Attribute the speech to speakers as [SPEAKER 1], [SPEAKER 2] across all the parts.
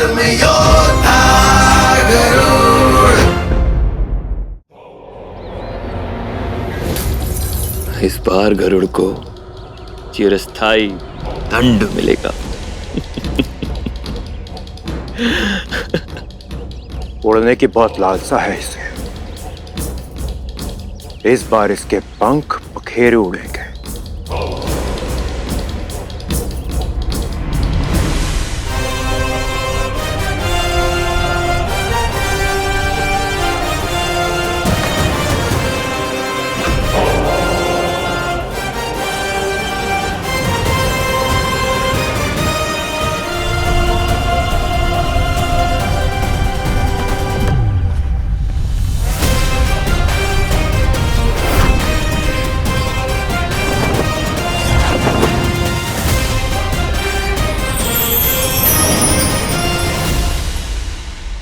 [SPEAKER 1] धर्मयोद्धा गरुड़।
[SPEAKER 2] इस बार गरुड़ को चिरस्थायी दंड मिलेगा।
[SPEAKER 3] उड़ने की बहुत लालसा है इसे। इस बार इसके पंख बखेरे उड़ेंगे।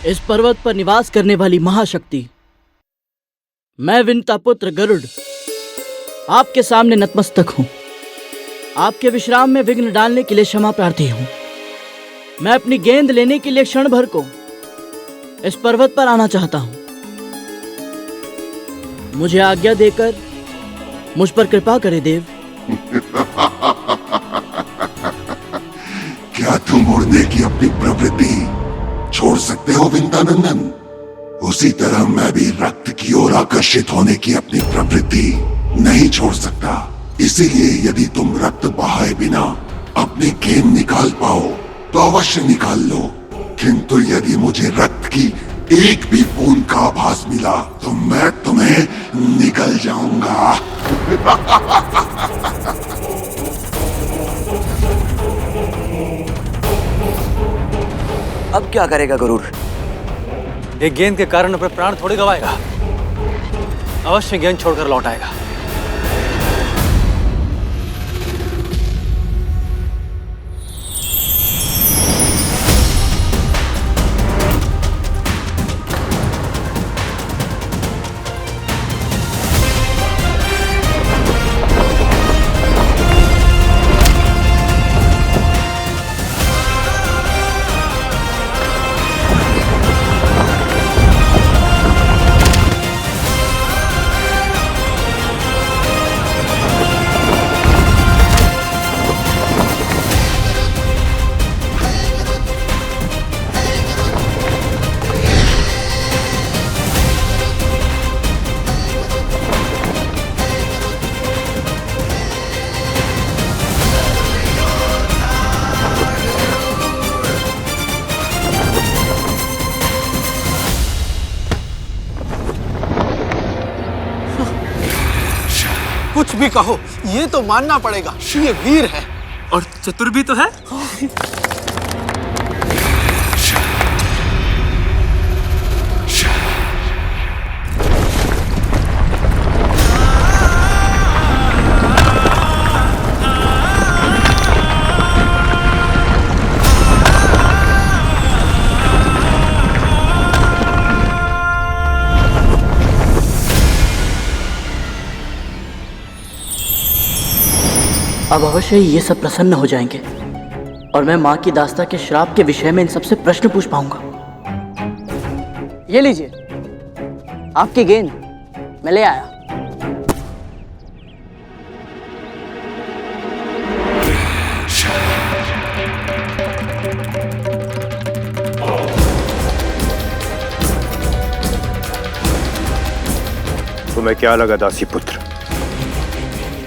[SPEAKER 4] इस पर्वत पर निवास करने वाली महाशक्ति, मैं विंता पुत्र गरुड़ आपके सामने नतमस्तक हूं। आपके विश्राम में विघ्न डालने के लिए क्षमा प्रार्थी हूं। मैं अपनी गेंद लेने के लिए क्षण भर को इस पर्वत पर आना चाहता हूं। मुझे आज्ञा देकर मुझ पर कृपा करे देव।
[SPEAKER 5] क्या तुम उड़ने की अपनी प्रवृत्ति छोड़ सकते हो विंतानंदन? उसी तरह मैं भी रक्त की ओर आकर्षित होने की अपनी प्रवृत्ति नहीं छोड़ सकता। इसीलिए यदि तुम रक्त बहाए बिना अपनी गेंद निकाल पाओ तो अवश्य निकाल लो, किंतु यदि मुझे रक्त की एक भी बूंद का आभास मिला तो मैं तुम्हें निकल जाऊंगा।
[SPEAKER 6] अब क्या करेगा गरुड़?
[SPEAKER 7] एक गेंद के कारण अपने प्राण थोड़े गवाएगा, अवश्य गेंद छोड़कर लौट आएगा।
[SPEAKER 8] कुछ भी कहो, ये तो मानना पड़ेगा, ये वीर है
[SPEAKER 7] और चतुर भी तो है।
[SPEAKER 4] अब अवश्य ही ये सब प्रसन्न हो जाएंगे और मैं माँ की दास्ता के श्राप के विषय में इन सबसे प्रश्न पूछ पाऊंगा। ये लीजिए आपकी गेंद, मैं ले आया।
[SPEAKER 3] तुम्हें क्या लगा दासी पुत्र,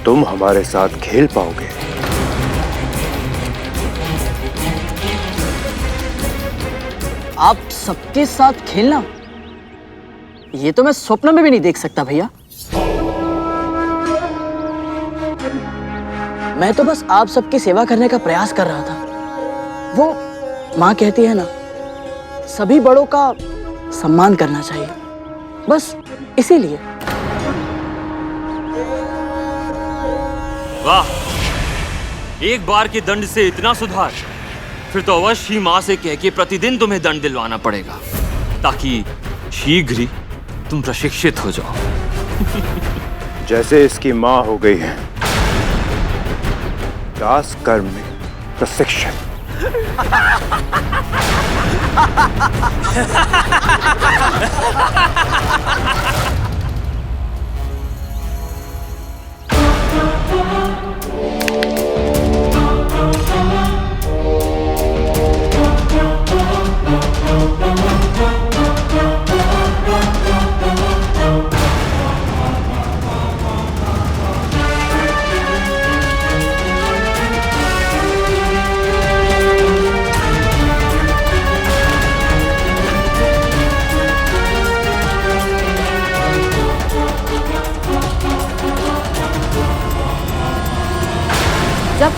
[SPEAKER 3] तुम हमारे साथ खेल पाओगे?
[SPEAKER 4] आप सबके साथ खेलना, ये तो मैं स्वप्न में भी नहीं देख सकता भैया। मैं तो बस आप सबकी सेवा करने का प्रयास कर रहा था। वो माँ कहती है ना, सभी बड़ों का सम्मान करना चाहिए, बस इसीलिए।
[SPEAKER 2] वाह, एक बार के दंड से इतना सुधार, फिर तो अवश्य ही माँ से कह के प्रतिदिन तुम्हें दंड दिलवाना पड़ेगा, ताकि शीघ्र ही तुम प्रशिक्षित हो जाओ।
[SPEAKER 3] जैसे इसकी माँ हो गई है, दास कर्म में प्रशिक्षित।
[SPEAKER 6] जब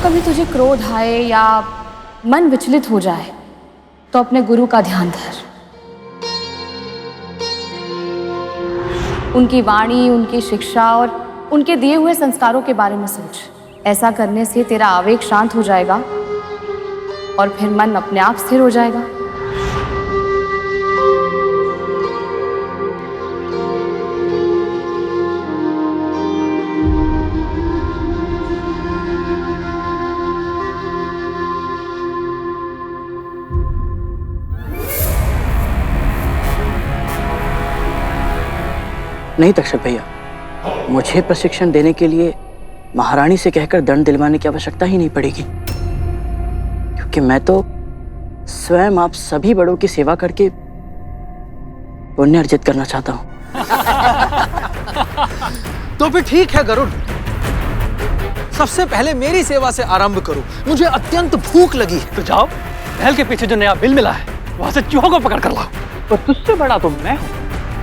[SPEAKER 6] कभी तुझे क्रोध आए या मन विचलित हो जाए तो अपने गुरु का ध्यान धर। उनकी वाणी, उनकी शिक्षा और उनके दिए हुए संस्कारों के बारे में सोच। ऐसा करने से तेरा आवेग शांत हो जाएगा और फिर मन अपने आप स्थिर हो जाएगा।
[SPEAKER 4] नहीं तक्षक भैया, मुझे प्रशिक्षण देने के लिए महारानी से कहकर दंड दिलवाने की आवश्यकता ही नहीं पड़ेगी, क्योंकि मैं तो स्वयं आप सभी बड़ों की सेवा करके पुण्य अर्जित करना चाहता हूँ।
[SPEAKER 8] तो फिर ठीक है गरुड़, सबसे पहले मेरी सेवा से आरंभ करो। मुझे अत्यंत भूख लगी है।
[SPEAKER 7] तो जाओ, महल के पीछे जो नया बिल मिला है वहां से चूहों को पकड़ कर लाओ।
[SPEAKER 9] पर तुझसे बड़ा तो मैं हूँ,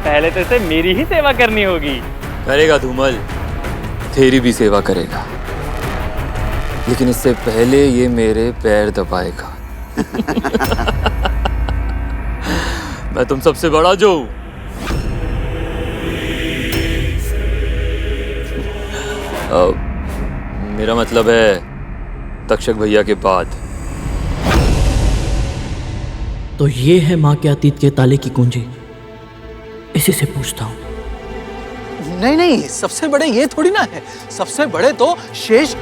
[SPEAKER 9] पहले तो इसे मेरी ही सेवा करनी होगी।
[SPEAKER 2] करेगा धूमल, तेरी भी सेवा करेगा, लेकिन इससे पहले ये मेरे पैर दबाएगा। मैं तुम सबसे बड़ा जो हूं। मेरा मतलब है तक्षक भैया के बाद।
[SPEAKER 4] तो ये है माँ के अतीत के ताले की कुंजी, इसी से पूछता हूँ।
[SPEAKER 8] नहीं नहीं, सबसे बड़े ये थोड़ी ना है, सबसे बड़े तो शेष।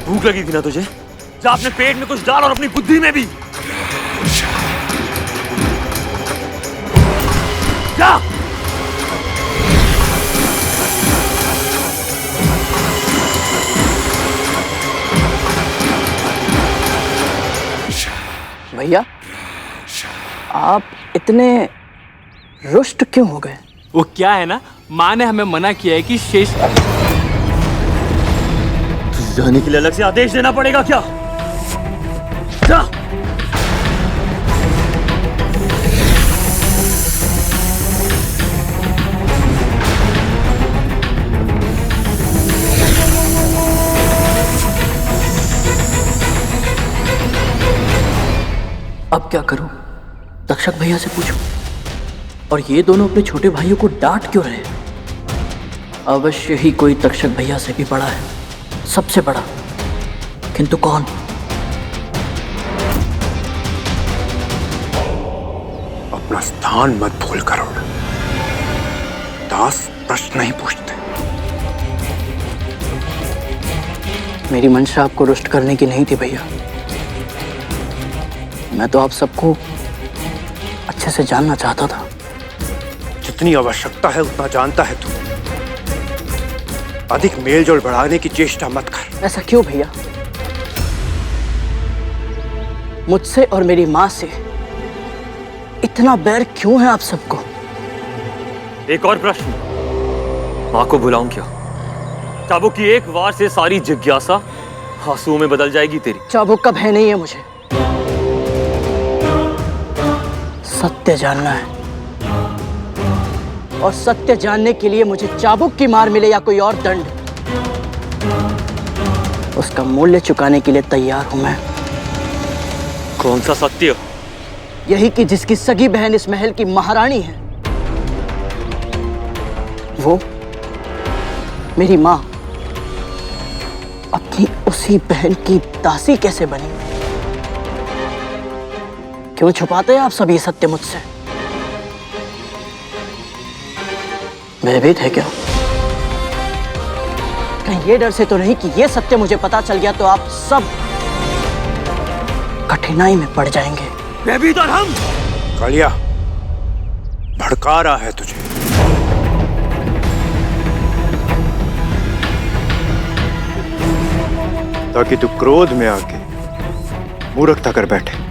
[SPEAKER 2] भूख लगी थी ना तुझे? जा अपने पेट में कुछ डाल और अपनी बुद्धि में भी। जा।
[SPEAKER 4] भैया, आप इतने रुष्ट क्यों हो गए?
[SPEAKER 9] वो क्या है ना, माँ ने हमें मना किया है कि शेष
[SPEAKER 2] तुझे जाने के लिए अलग से आदेश देना पड़ेगा क्या? जा।
[SPEAKER 4] अब क्या करूं? तक्षक भैया से पूछूं? और ये दोनों अपने छोटे भाइयों को डांट क्यों रहे? अवश्य ही कोई तक्षक भैया से भी बड़ा है, सबसे बड़ा। किंतु कौन?
[SPEAKER 3] अपना स्थान मत भूल गरुड़। दास प्रश्न नहीं पूछते।
[SPEAKER 4] मेरी मंशा आपको रुष्ट करने की नहीं थी भैया। मैं तो आप सबको अच्छे से जानना चाहता था।
[SPEAKER 3] जितनी आवश्यकता है उतना जानता है तू। अधिक मेलजोल बढ़ाने की चेष्टा मत कर।
[SPEAKER 4] ऐसा क्यों भैया? मुझसे और मेरी माँ से इतना बैर क्यों है आप सबको?
[SPEAKER 2] एक और प्रश्न, माँ को बुलाऊं क्या? चाबुक की एक वार से सारी जिज्ञासा आंसुओं में बदल जाएगी तेरी।
[SPEAKER 4] चाबुक का भय नहीं है मुझे, सत्य जानना है। और सत्य जानने के लिए मुझे चाबुक की मार मिले या कोई और दंड, उसका मूल्य चुकाने के लिए तैयार हूं मैं।
[SPEAKER 2] कौन सा सत्य?
[SPEAKER 4] यही कि जिसकी सगी बहन इस महल की महारानी है, वो मेरी माँ अपनी उसी बहन की दासी कैसे बनी? क्यों छुपाते हैं आप सब ये सत्य मुझसे? भयभीत है क्या? कहीं ये डर से तो नहीं कि ये सत्य मुझे पता चल गया तो आप सब कठिनाई में पड़ जाएंगे।
[SPEAKER 3] कालिया, भड़का रहा है तुझे। ताकि तू क्रोध में आके मूर्खता कर बैठे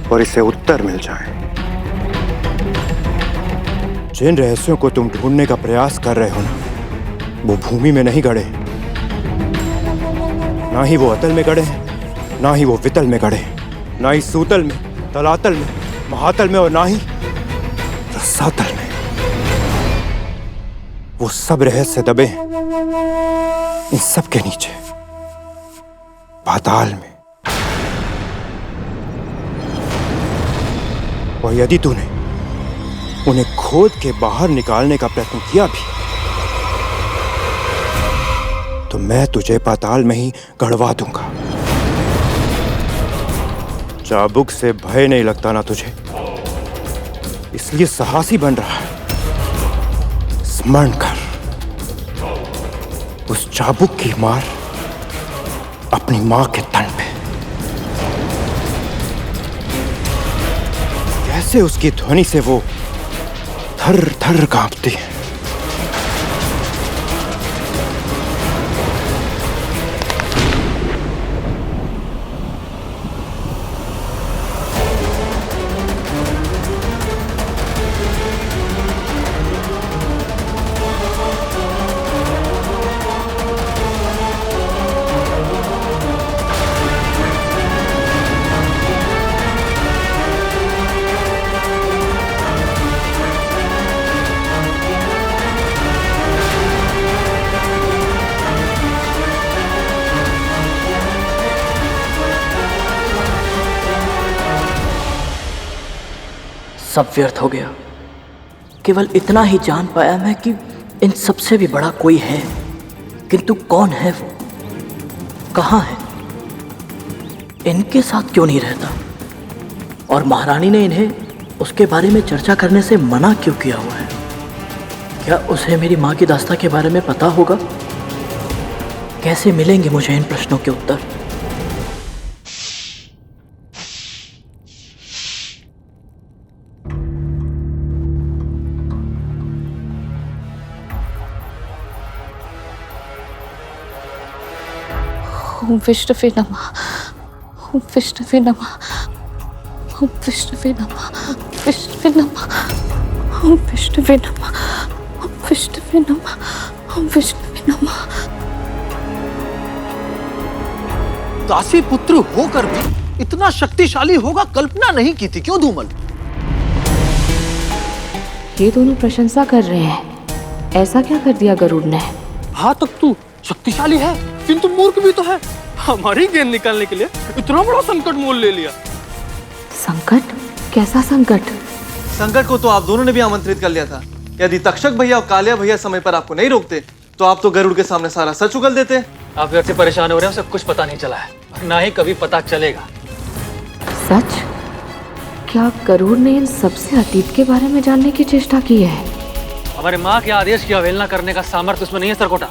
[SPEAKER 3] और इससे उत्तर मिल जाए। जिन रहस्यों को तुम ढूंढने का प्रयास कर रहे हो ना, वो भूमि में नहीं गड़े, ना ही वो अतल में गड़े हैं, ना ही वो वितल में गड़े, ना ही सूतल में, तलातल में, महातल में, और ना ही रसातल में। वो सब रहस्य दबे हैं इन सब के नीचे, पाताल में। और यदि तूने उन्हें खोद के बाहर निकालने का प्रयत्न किया भी तो मैं तुझे पाताल में ही गड़वा दूंगा। चाबुक से भय नहीं लगता ना तुझे, इसलिए साहसी बन रहा है। स्मरण कर, उस चाबुक की मार अपनी मां के तन पे। कैसे उसकी ध्वनि से वो थर थर कांपती है।
[SPEAKER 4] सब व्यर्थ हो गया। केवल इतना ही जान पाया मैं कि इन सबसे भी बड़ा कोई है, किंतु कौन है वो, कहाँ है, इनके साथ क्यों नहीं रहता, और महारानी ने इन्हें उसके बारे में चर्चा करने से मना क्यों किया हुआ है। क्या उसे मेरी माँ की दास्तां के बारे में पता होगा? कैसे मिलेंगे मुझे इन प्रश्नों के उत्तर?
[SPEAKER 6] ओम विष्णुवे नमः, ओम विष्णुवे नमः, ओम विष्णुवे नमः, विष्णुवे नमः, ओम विष्णुवे नमः, ओम विष्णुवे नमः, ओम विष्णुवे नमः।
[SPEAKER 8] दासी पुत्र होकर भी इतना शक्तिशाली होगा कल्पना नहीं की थी। क्यों धूमल?
[SPEAKER 6] ये दोनों प्रशंसा कर रहे हैं, ऐसा क्या कर दिया गरुड़ ने?
[SPEAKER 8] हाँ, तक तू शक्तिशाली है किंतु मूर्ख भी तो है। हमारी गेंद निकालने के लिए इतना बड़ा संकट मोल ले लिया।
[SPEAKER 6] संकट? कैसा संकट?
[SPEAKER 7] संकट को तो आप दोनों ने भी आमंत्रित कर लिया था। यदि तक्षक भैया और कालिया भैया समय पर आपको नहीं रोकते तो आप तो गरुड़ के सामने सारा सच उगल देते। आप व्यक्ति परेशान हो रहे हैं, उसे कुछ पता नहीं चला है, ना ही कभी पता चलेगा।
[SPEAKER 6] सच? क्या गरुड़ ने इन सबसे अतीत के बारे में जानने की चेष्टा की है?
[SPEAKER 7] हमारे माँ के आदेश की अवहेलना करने का सामर्थ्य उसमें नहीं है सरकोटा।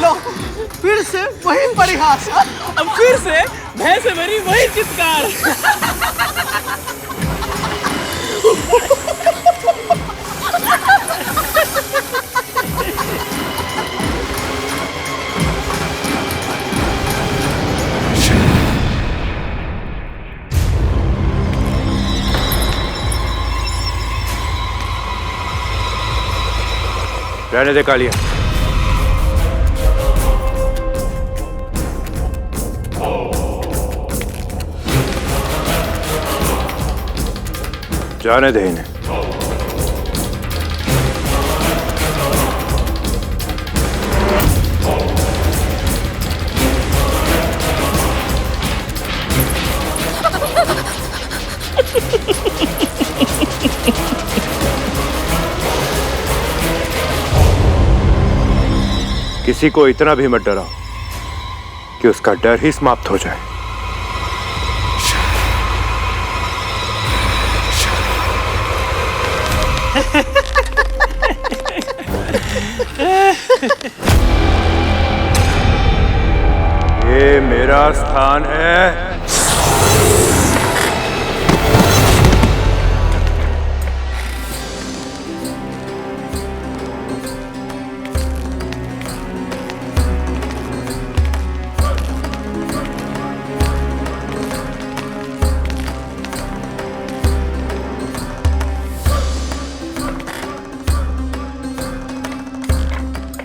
[SPEAKER 8] लो, फिर से वही परिहास।
[SPEAKER 9] अब फिर से भैंस से भरी वही चित्कार।
[SPEAKER 3] रहने दे कालिया। जाने दे इन्हें। किसी को इतना भी मत डराओ कि उसका डर ही समाप्त हो जाए। ये मेरा स्थान है।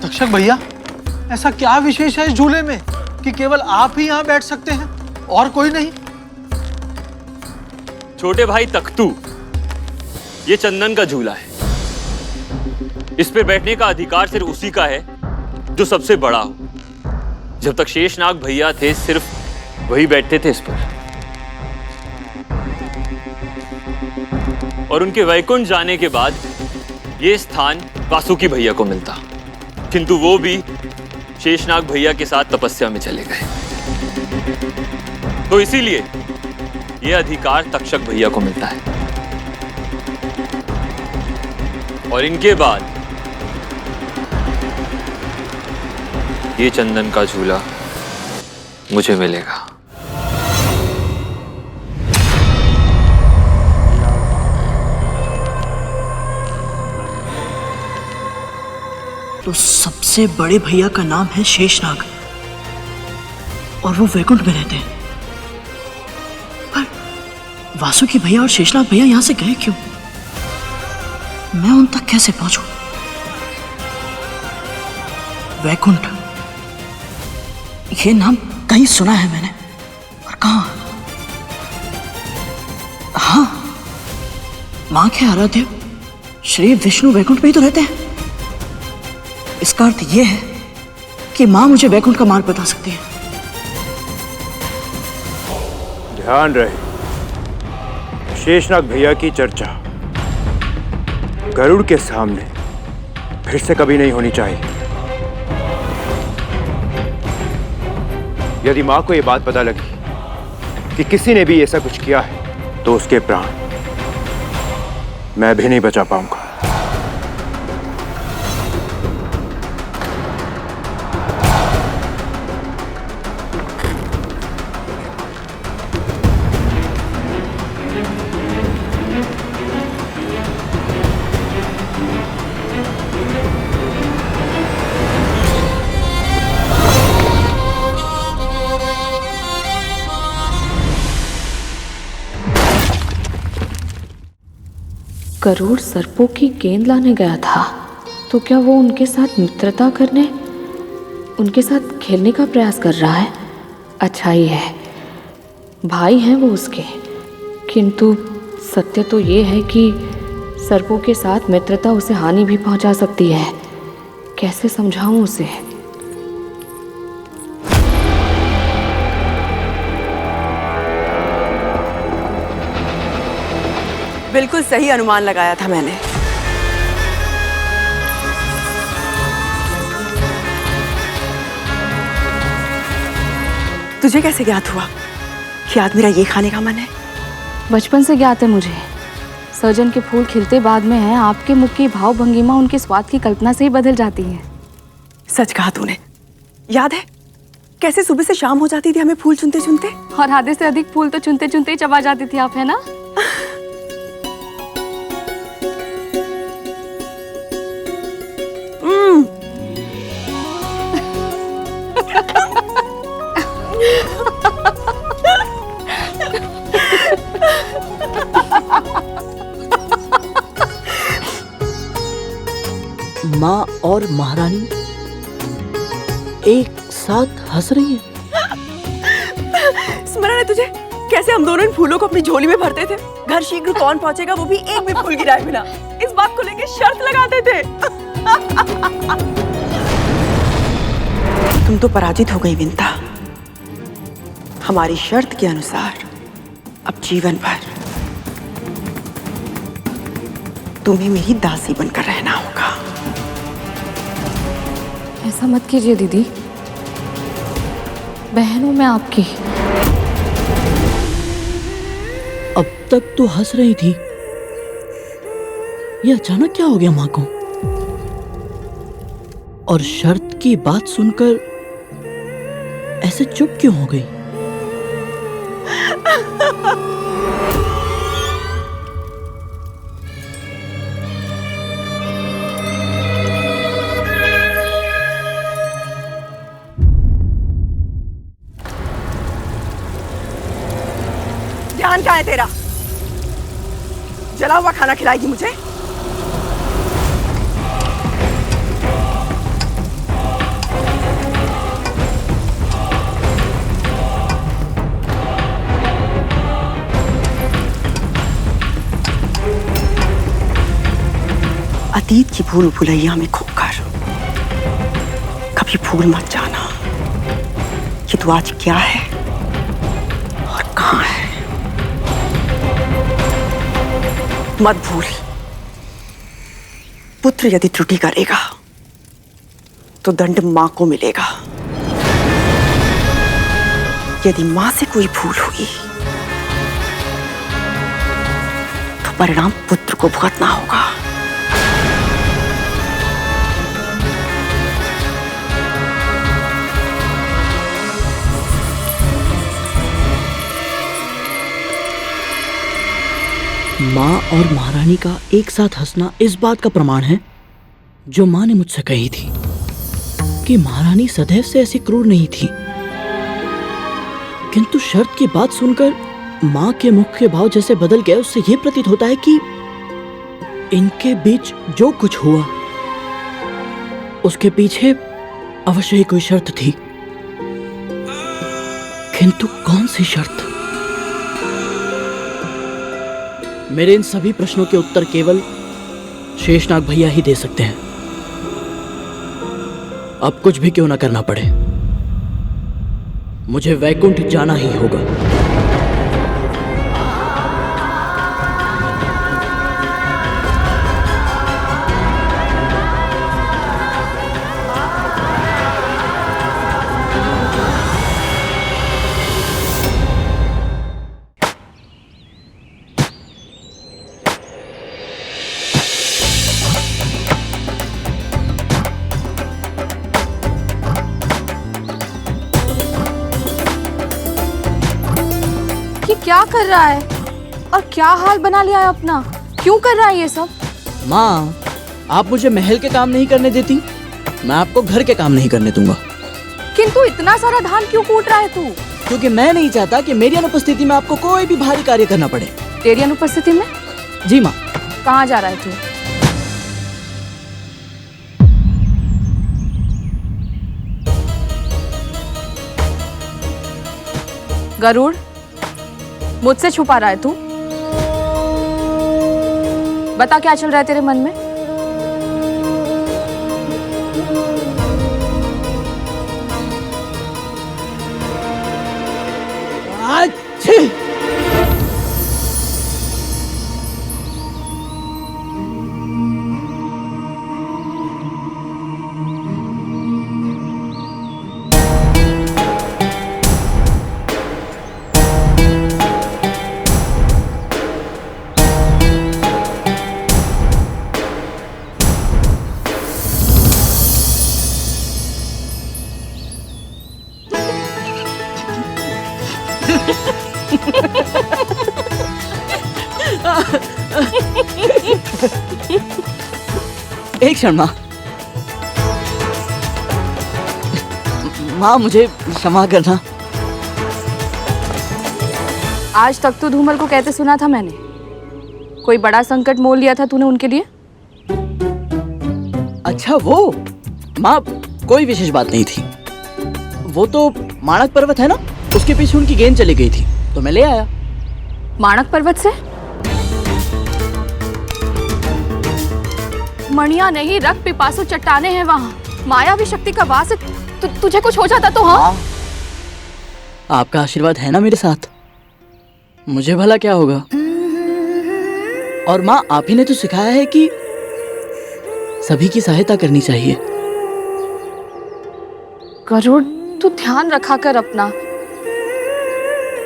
[SPEAKER 8] तक्षक भैया, ऐसा क्या विशेष है इस झूले में कि केवल आप ही यहाँ बैठ सकते हैं और कोई नहीं?
[SPEAKER 2] छोटे भाई तख्तू, ये चंदन का झूला है। इस पे बैठने का अधिकार सिर्फ उसी का है जो सबसे बड़ा हो। जब तक शेषनाग भैया थे सिर्फ वही बैठते थे इस पर, और उनके वैकुंठ जाने के बाद ये स्थान वासुकी भैया को मिलता, किंतु वो भी शेषनाग भैया के साथ तपस्या में चले गए। तो इसीलिए ये अधिकार तक्षक भैया को मिलता है, और इनके बाद ये चंदन का झूला मुझे मिलेगा।
[SPEAKER 4] तो सबसे बड़े भैया का नाम है शेषनाग और वो वैकुंठ में रहते हैं। पर वासुकी भैया और शेषनाग भैया यहां से गए क्यों? मैं उन तक कैसे पहुंचूं? वैकुंठ, ये नाम कहीं सुना है मैंने, और कहां? हाँ, मां के आराध्य श्री विष्णु वैकुंठ में ही तो रहते हैं। इसका अर्थ यह है कि मां मुझे वैकुंठ का मार्ग बता सकती है।
[SPEAKER 3] ध्यान रहे, शेषनाग भैया की चर्चा गरुड़ के सामने फिर से कभी नहीं होनी चाहिए। यदि मां को यह बात पता लगी कि किसी ने भी ऐसा कुछ किया है तो उसके प्राण मैं भी नहीं बचा पाऊंगा।
[SPEAKER 6] गरुड़ सर्पों की गेंद लाने गया था, तो क्या वो उनके साथ मित्रता करने, उनके साथ खेलने का प्रयास कर रहा है? अच्छा ही है, भाई हैं वो उसके। किंतु सत्य तो ये है कि सर्पों के साथ मित्रता उसे हानि भी पहुंचा सकती है। कैसे समझाऊं उसे?
[SPEAKER 10] बिल्कुल सही अनुमान लगाया था मैंने। तुझे कैसे ज्ञात हुआ कि आज मेरा ये खाने का मन है?
[SPEAKER 6] बचपन से ज्ञात है मुझे। सहजन के फूल खिलते बाद में है, आपके मुख की भाव भंगिमा उनके स्वाद की कल्पना से ही बदल जाती है।
[SPEAKER 10] सच कहा तूने। याद है कैसे सुबह से शाम हो जाती थी हमें फूल चुनते चुनते?
[SPEAKER 6] और आधे से अधिक फूल तो चुनते चुनते ही चबा जाती थी आप, है ना?
[SPEAKER 4] माँ और महारानी एक साथ हंस रही है।
[SPEAKER 10] स्मरण है तुझे कैसे हम दोनों इन फूलों को अपनी झोली में भरते थे? घर शीघ्र कौन पहुंचेगा वो भी एक भी फूल गिराए बिना, इस बात को लेकर शर्त लगाते थे। तुम तो पराजित हो गई विंता। हमारी शर्त के अनुसार अब जीवन भर तुम्हें मेरी दासी बनकर रहना होगा।
[SPEAKER 6] ऐसा मत कीजिए दीदी, बहन हूं मैं आपकी।
[SPEAKER 4] अब तक तो हंस रही थी, ये अचानक क्या हो गया माँ को? और शर्त की बात सुनकर ऐसे चुप क्यों हो गई?
[SPEAKER 10] ध्यान कहाँ है तेरा? जला हुआ खाना खिलाएगी मुझे? अतीत की भूल भुलैया में खोकर कभी भूल मत जाना कि तू आज क्या है और कहाँ है। मत भूल, पुत्र यदि त्रुटि करेगा तो दंड मां को मिलेगा। यदि मां से कोई भूल हुई तो परिणाम पुत्र को भुगतना होगा।
[SPEAKER 4] माँ और महारानी का एक साथ हंसना इस बात का प्रमाण है जो माँ ने मुझसे कही थी कि महारानी सदैव से ऐसी क्रूर नहीं थी। किंतु शर्त की बात सुनकर माँ के मुख के भाव जैसे बदल गए, उससे यह प्रतीत होता है कि इनके बीच जो कुछ हुआ उसके पीछे अवश्य ही कोई शर्त थी। किंतु कौन सी शर्त? मेरे इन सभी प्रश्नों के उत्तर केवल शेषनाग भैया ही दे सकते हैं। अब कुछ भी क्यों ना करना पड़े, मुझे वैकुंठ जाना ही होगा।
[SPEAKER 6] क्या कर रहा है और क्या हाल बना लिया है अपना? क्यों कर रहा है ये सब?
[SPEAKER 4] माँ, आप मुझे महल के काम नहीं करने देती, मैं आपको घर के काम नहीं करने दूंगा।
[SPEAKER 6] किंतु इतना सारा धान क्यों कूट रहा है तू?
[SPEAKER 4] क्योंकि मैं नहीं चाहता कि मेरी अनुपस्थिति में आपको कोई भी भारी कार्य करना पड़े।
[SPEAKER 6] तेरी अनुपस्थिति में?
[SPEAKER 4] जी माँ।
[SPEAKER 6] कहाँ जा रहा है तू? गरुड़, मुझसे छुपा रहा है तू? बता क्या चल रहा है तेरे मन में?
[SPEAKER 4] अच्छी। एक क्षण माँ। माँ, मुझे क्षमा करना।
[SPEAKER 6] आज तक तो धूमल को कहते सुना था मैंने, कोई बड़ा संकट मोल लिया था तूने उनके लिए।
[SPEAKER 4] अच्छा वो माँ, कोई विशेष बात नहीं थी। वो तो माणक पर्वत है ना, उसके पीछे उनकी गेंद चली गई थी तो मैं ले आया।
[SPEAKER 6] माणक पर्वत से? मणिया नहीं, रक्त पिपासु चट्टाने हैं वहाँ। मायावी शक्ति का वास है। तुझे कुछ हो जाता तो? हाँ,
[SPEAKER 4] आपका आशीर्वाद है ना मेरे साथ, मुझे भला क्या होगा। और माँ, आप ही ने तो सिखाया है कि सभी की सहायता करनी चाहिए।
[SPEAKER 6] गरुड़, तू ध्यान रखा कर अपना।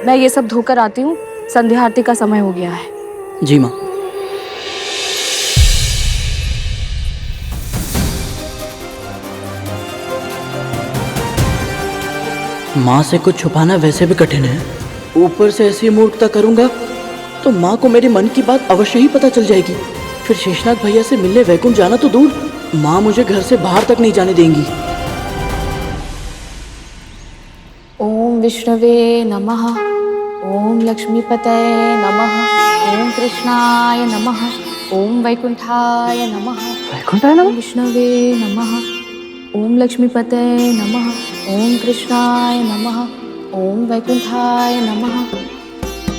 [SPEAKER 6] मैं ये सब धोकर आती हूँ, संध्या आरती का समय हो गया है।
[SPEAKER 4] जी माँ। माँ से कुछ छुपाना वैसे भी कठिन है, ऊपर से ऐसी मूर्खता करूंगा तो माँ को मेरे मन की बात अवश्य ही पता चल जाएगी। फिर शेषनाग भैया से मिलने वैकुंठ जाना तो दूर, माँ मुझे घर से बाहर तक नहीं जाने देंगी।
[SPEAKER 6] ओम विष्णवे नमः, ओम लक्ष्मीपतये नमः, ओम कृष्णाय नमः, ओम वैकुंठाय नमः।
[SPEAKER 4] वैकुंठाय नमः?
[SPEAKER 6] विष्णवे नमः, ओम लक्ष्मीपतये नमः, ओम कृष्णाय नमः, ओम वैकुंठाय नमः,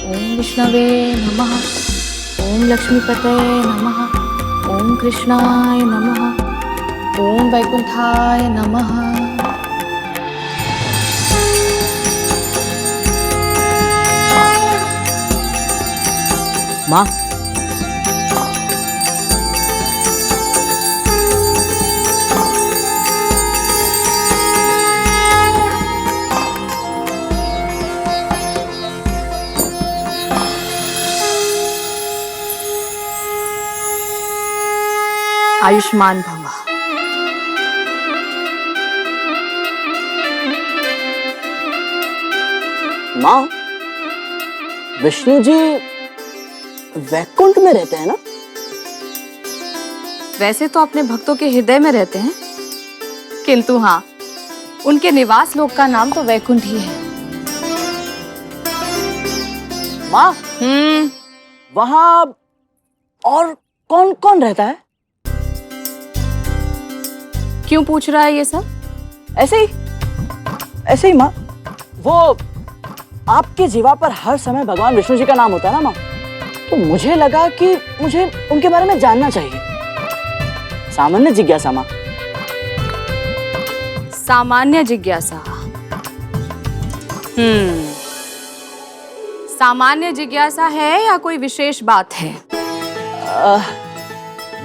[SPEAKER 6] ओम विष्णवे नमः, ओम लक्ष्मीपतये नमः, ओम कृष्णाय नमः, ओम वैकुंठाय नमः।
[SPEAKER 4] माँ,
[SPEAKER 6] आयुष्मान भव।
[SPEAKER 4] माँ, विष्णु जी वैकुंठ में रहते हैं ना?
[SPEAKER 6] वैसे तो अपने भक्तों के हृदय में रहते हैं, किंतु हाँ, उनके निवास लोक का नाम तो वैकुंठ ही है।
[SPEAKER 4] माँ, वहाँ और कौन कौन रहता है?
[SPEAKER 6] क्यों पूछ रहा है ये सब?
[SPEAKER 4] ऐसे ही माँ। वो आपके जीवा पर हर समय भगवान विष्णु जी का नाम होता है ना माँ, तो मुझे लगा कि मुझे उनके बारे में जानना चाहिए। सामान्य जिज्ञासा माँ।
[SPEAKER 6] सामान्य जिज्ञासा। सामान्य जिज्ञासा है या कोई विशेष बात है?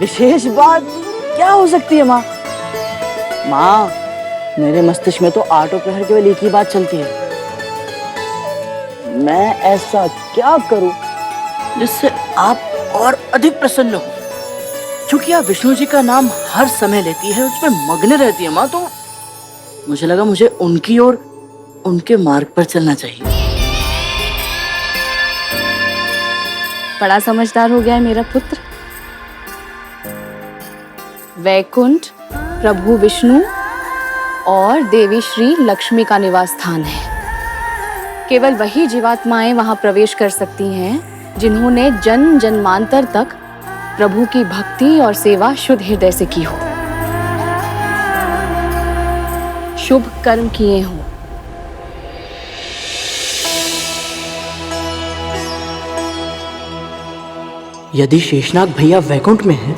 [SPEAKER 4] विशेष बात क्या हो सकती है माँ? माँ, मेरे मस्तिष्क में तो आठों प्रहर केवल एक ही बात चलती है, मैं ऐसा क्या करूं जिससे आप और अधिक प्रसन्न हो। क्योंकि आप विष्णु जी का नाम हर समय लेती है, उसमें मग्न रहती है माँ, तो मुझे लगा मुझे उनकी और उनके मार्ग पर चलना चाहिए।
[SPEAKER 6] बड़ा समझदार हो गया है मेरा पुत्र। वैकुंठ प्रभु विष्णु और देवी श्री लक्ष्मी का निवास स्थान है। केवल वही जीवात्माएं वहां प्रवेश कर सकती हैं जिन्होंने जन्म जन्मांतर तक प्रभु की भक्ति और सेवा शुद्ध हृदय से की हो, शुभ कर्म किए हों।
[SPEAKER 4] यदि शेषनाग भैया वैकुंठ में हैं,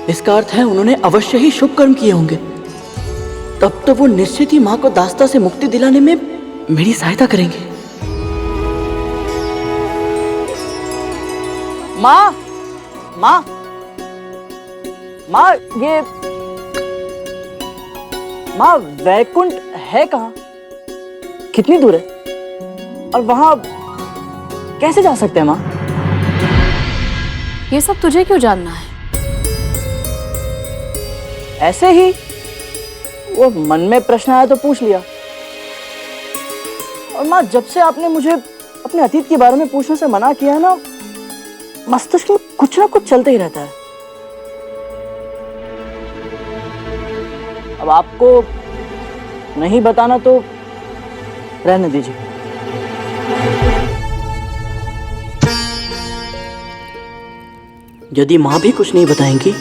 [SPEAKER 4] इसका अर्थ है उन्होंने अवश्य ही शुभ कर्म किए होंगे। तब तो वो निश्चित ही माँ को दास्ता से मुक्ति दिलाने में मेरी सहायता करेंगे। माँ, माँ, माँ, ये माँ, वैकुंठ है कहाँ? कितनी दूर है? और वहां कैसे जा सकते हैं माँ?
[SPEAKER 6] ये सब तुझे क्यों जानना है?
[SPEAKER 4] ऐसे ही वो मन में प्रश्न आया तो पूछ लिया। और माँ, जब से आपने मुझे अपने अतीत के बारे में पूछने से मना किया है ना, मस्तिष्क में कुछ ना कुछ चलते ही रहता है। अब आपको नहीं बताना तो रहने दीजिए। यदि माँ भी कुछ नहीं बताएंगी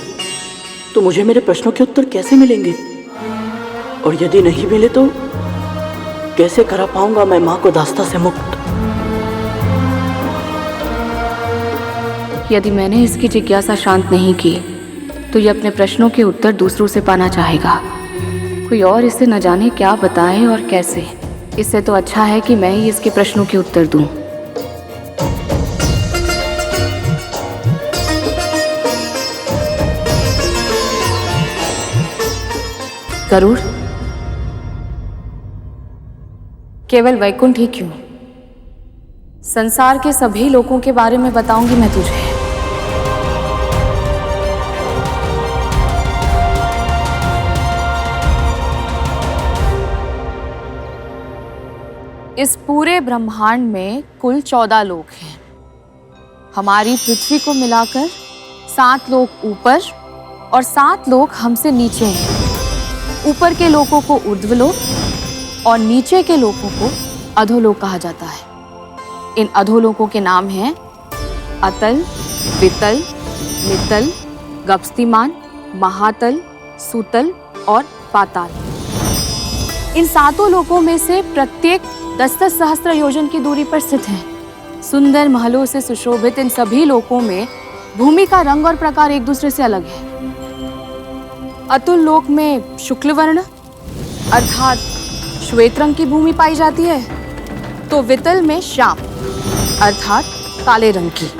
[SPEAKER 4] तो मुझे मेरे प्रश्नों के उत्तर कैसे मिलेंगे? और यदि नहीं मिले तो कैसे करा पाऊंगा मैं माँ को दास्ता से मुक्त?
[SPEAKER 6] यदि मैंने इसकी जिज्ञासा शांत नहीं की तो ये अपने प्रश्नों के उत्तर दूसरों से पाना चाहेगा। कोई और इसे न जाने क्या बताए और कैसे। इससे तो अच्छा है कि मैं ही इसके प्रश्नों के उत्तर दूं। गरुड़, केवल वैकुंठ ही क्यों, संसार के सभी लोगों के बारे में बताऊंगी मैं तुझे। इस पूरे ब्रह्मांड में कुल 14 लोक हैं। हमारी पृथ्वी को मिलाकर 7 लोक ऊपर और 7 लोक हमसे नीचे हैं। ऊपर के लोकों को ऊर्ध्वलोक और नीचे के लोकों को अधोलोक कहा जाता है। इन अधोलोकों के नाम हैं अतल, वितल, नितल, गपस्तिमान, महातल, सुतल और पाताल। इन 7 लोकों में से प्रत्येक 10-10 सहस्त्र योजन की दूरी पर स्थित हैं। सुंदर महलों से सुशोभित इन सभी लोकों में भूमि का रंग और प्रकार एक दूसरे से अलग है। अतुल लोक में शुक्ल वर्ण अर्थात श्वेत रंग की भूमि पाई जाती है, तो वितल में श्याम अर्थात काले रंग की,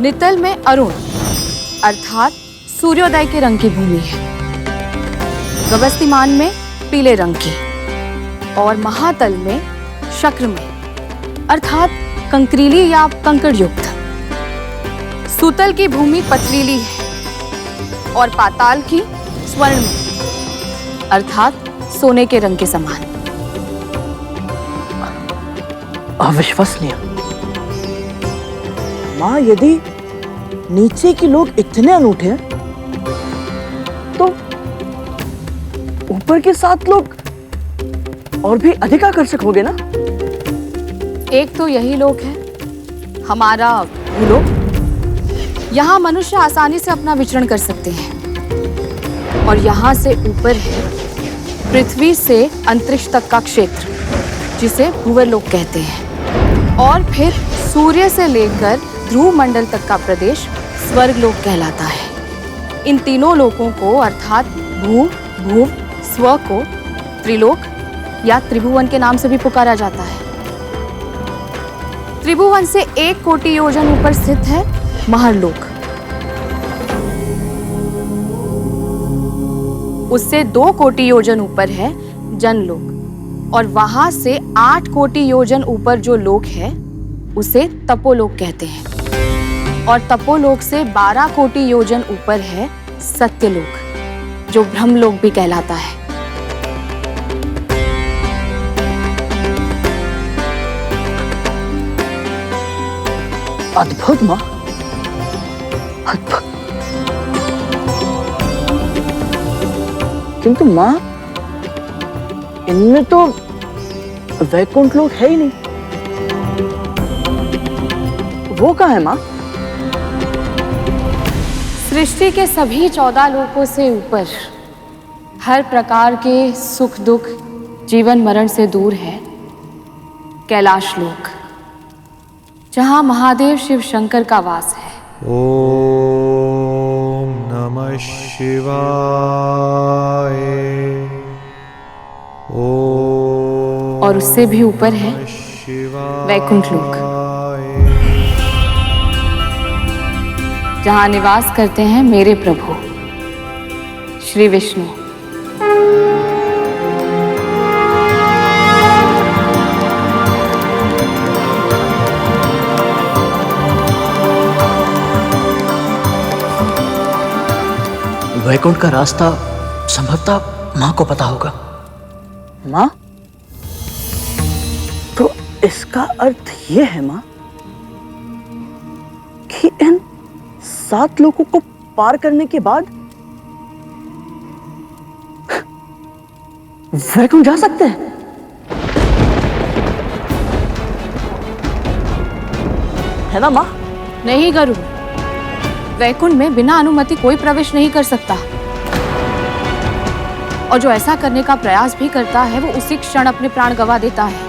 [SPEAKER 6] नितल में अरुण अर्थात सूर्योदय के रंग की भूमि है, गपस्तिमान में पीले रंग की और महातल में शक्र में अर्थात कंकरीली या कंकड़ युक्त। सूतल की भूमि पथरीली है और पाताल की स्वर्ण में अर्थात सोने के रंग के समान।
[SPEAKER 4] अविश्वसनीय। माँ, यदि नीचे के लोग इतने अनूठे हैं तो ऊपर के 7 लोग और भी अधिक आकर्षक होंगे ना?
[SPEAKER 6] एक तो यही लोक है हमारा भूलोक। यहाँ मनुष्य आसानी से अपना विचरण कर सकते हैं। और यहाँ से ऊपर है पृथ्वी से अंतरिक्ष तक का क्षेत्र, जिसे भूवरलोक कहते हैं। और फिर सूर्य से लेकर ध्रुव मंडल तक का प्रदेश स्वर्गलोक कहलाता है। इन तीनों लोकों को अर्थात भू, भूव, स्व को त्रिलोक या त्रिभुवन के नाम से भी पुकारा जाता है। त्रिभुवन से 1 कोटि योजन ऊपर स्थित है महरलोक। उससे 2 कोटि योजन ऊपर है जनलोक और वहां से 8 कोटि योजन ऊपर जो लोक है उसे तपोलोक कहते हैं। और तपोलोक से 12 कोटि योजन ऊपर है सत्यलोक, जो ब्रह्मलोक भी कहलाता है।
[SPEAKER 4] अद्भुत माँ, अद्भुत। किंतु माँ, इनमें तो वैकुंठ लोक है ही नहीं। वो कहाँ है माँ?
[SPEAKER 6] सृष्टि के सभी 14 लोकों से ऊपर, हर प्रकार के सुख दुख, जीवन मरण से दूर है कैलाश लोक, जहाँ महादेव शिव शंकर का वास है।
[SPEAKER 1] ओम नमः शिवाय। ओम।
[SPEAKER 6] और उससे भी ऊपर है वैकुंठ लोक, जहाँ निवास करते हैं मेरे प्रभु श्री विष्णु।
[SPEAKER 4] वैकुंठ का रास्ता संभवतः माँ को पता होगा। माँ, तो इसका अर्थ ये है माँ कि इन 7 लोगों को पार करने के बाद वैकुंठ जा सकते हैं। है ना माँ?
[SPEAKER 6] नहीं गरुड़, वैकुंठ में बिना अनुमति कोई प्रवेश नहीं कर सकता। और जो ऐसा करने का प्रयास भी करता है वो उसी क्षण अपने प्राण गंवा देता है।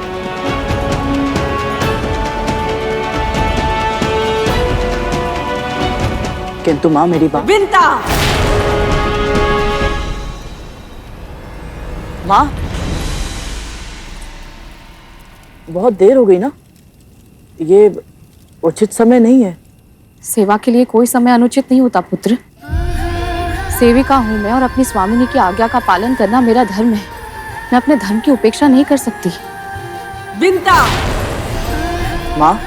[SPEAKER 4] किंतु माँ, मेरी बात।
[SPEAKER 10] विंता!
[SPEAKER 4] माँ, बहुत देर हो गई ना, ये उचित समय नहीं है।
[SPEAKER 6] सेवा के लिए कोई समय अनुचित नहीं होता पुत्र। सेविका हूं मैं और अपनी स्वामिनी की आज्ञा का पालन करना मेरा धर्म है। मैं अपने धर्म की उपेक्षा नहीं कर सकती।
[SPEAKER 10] विंता।
[SPEAKER 4] माँ,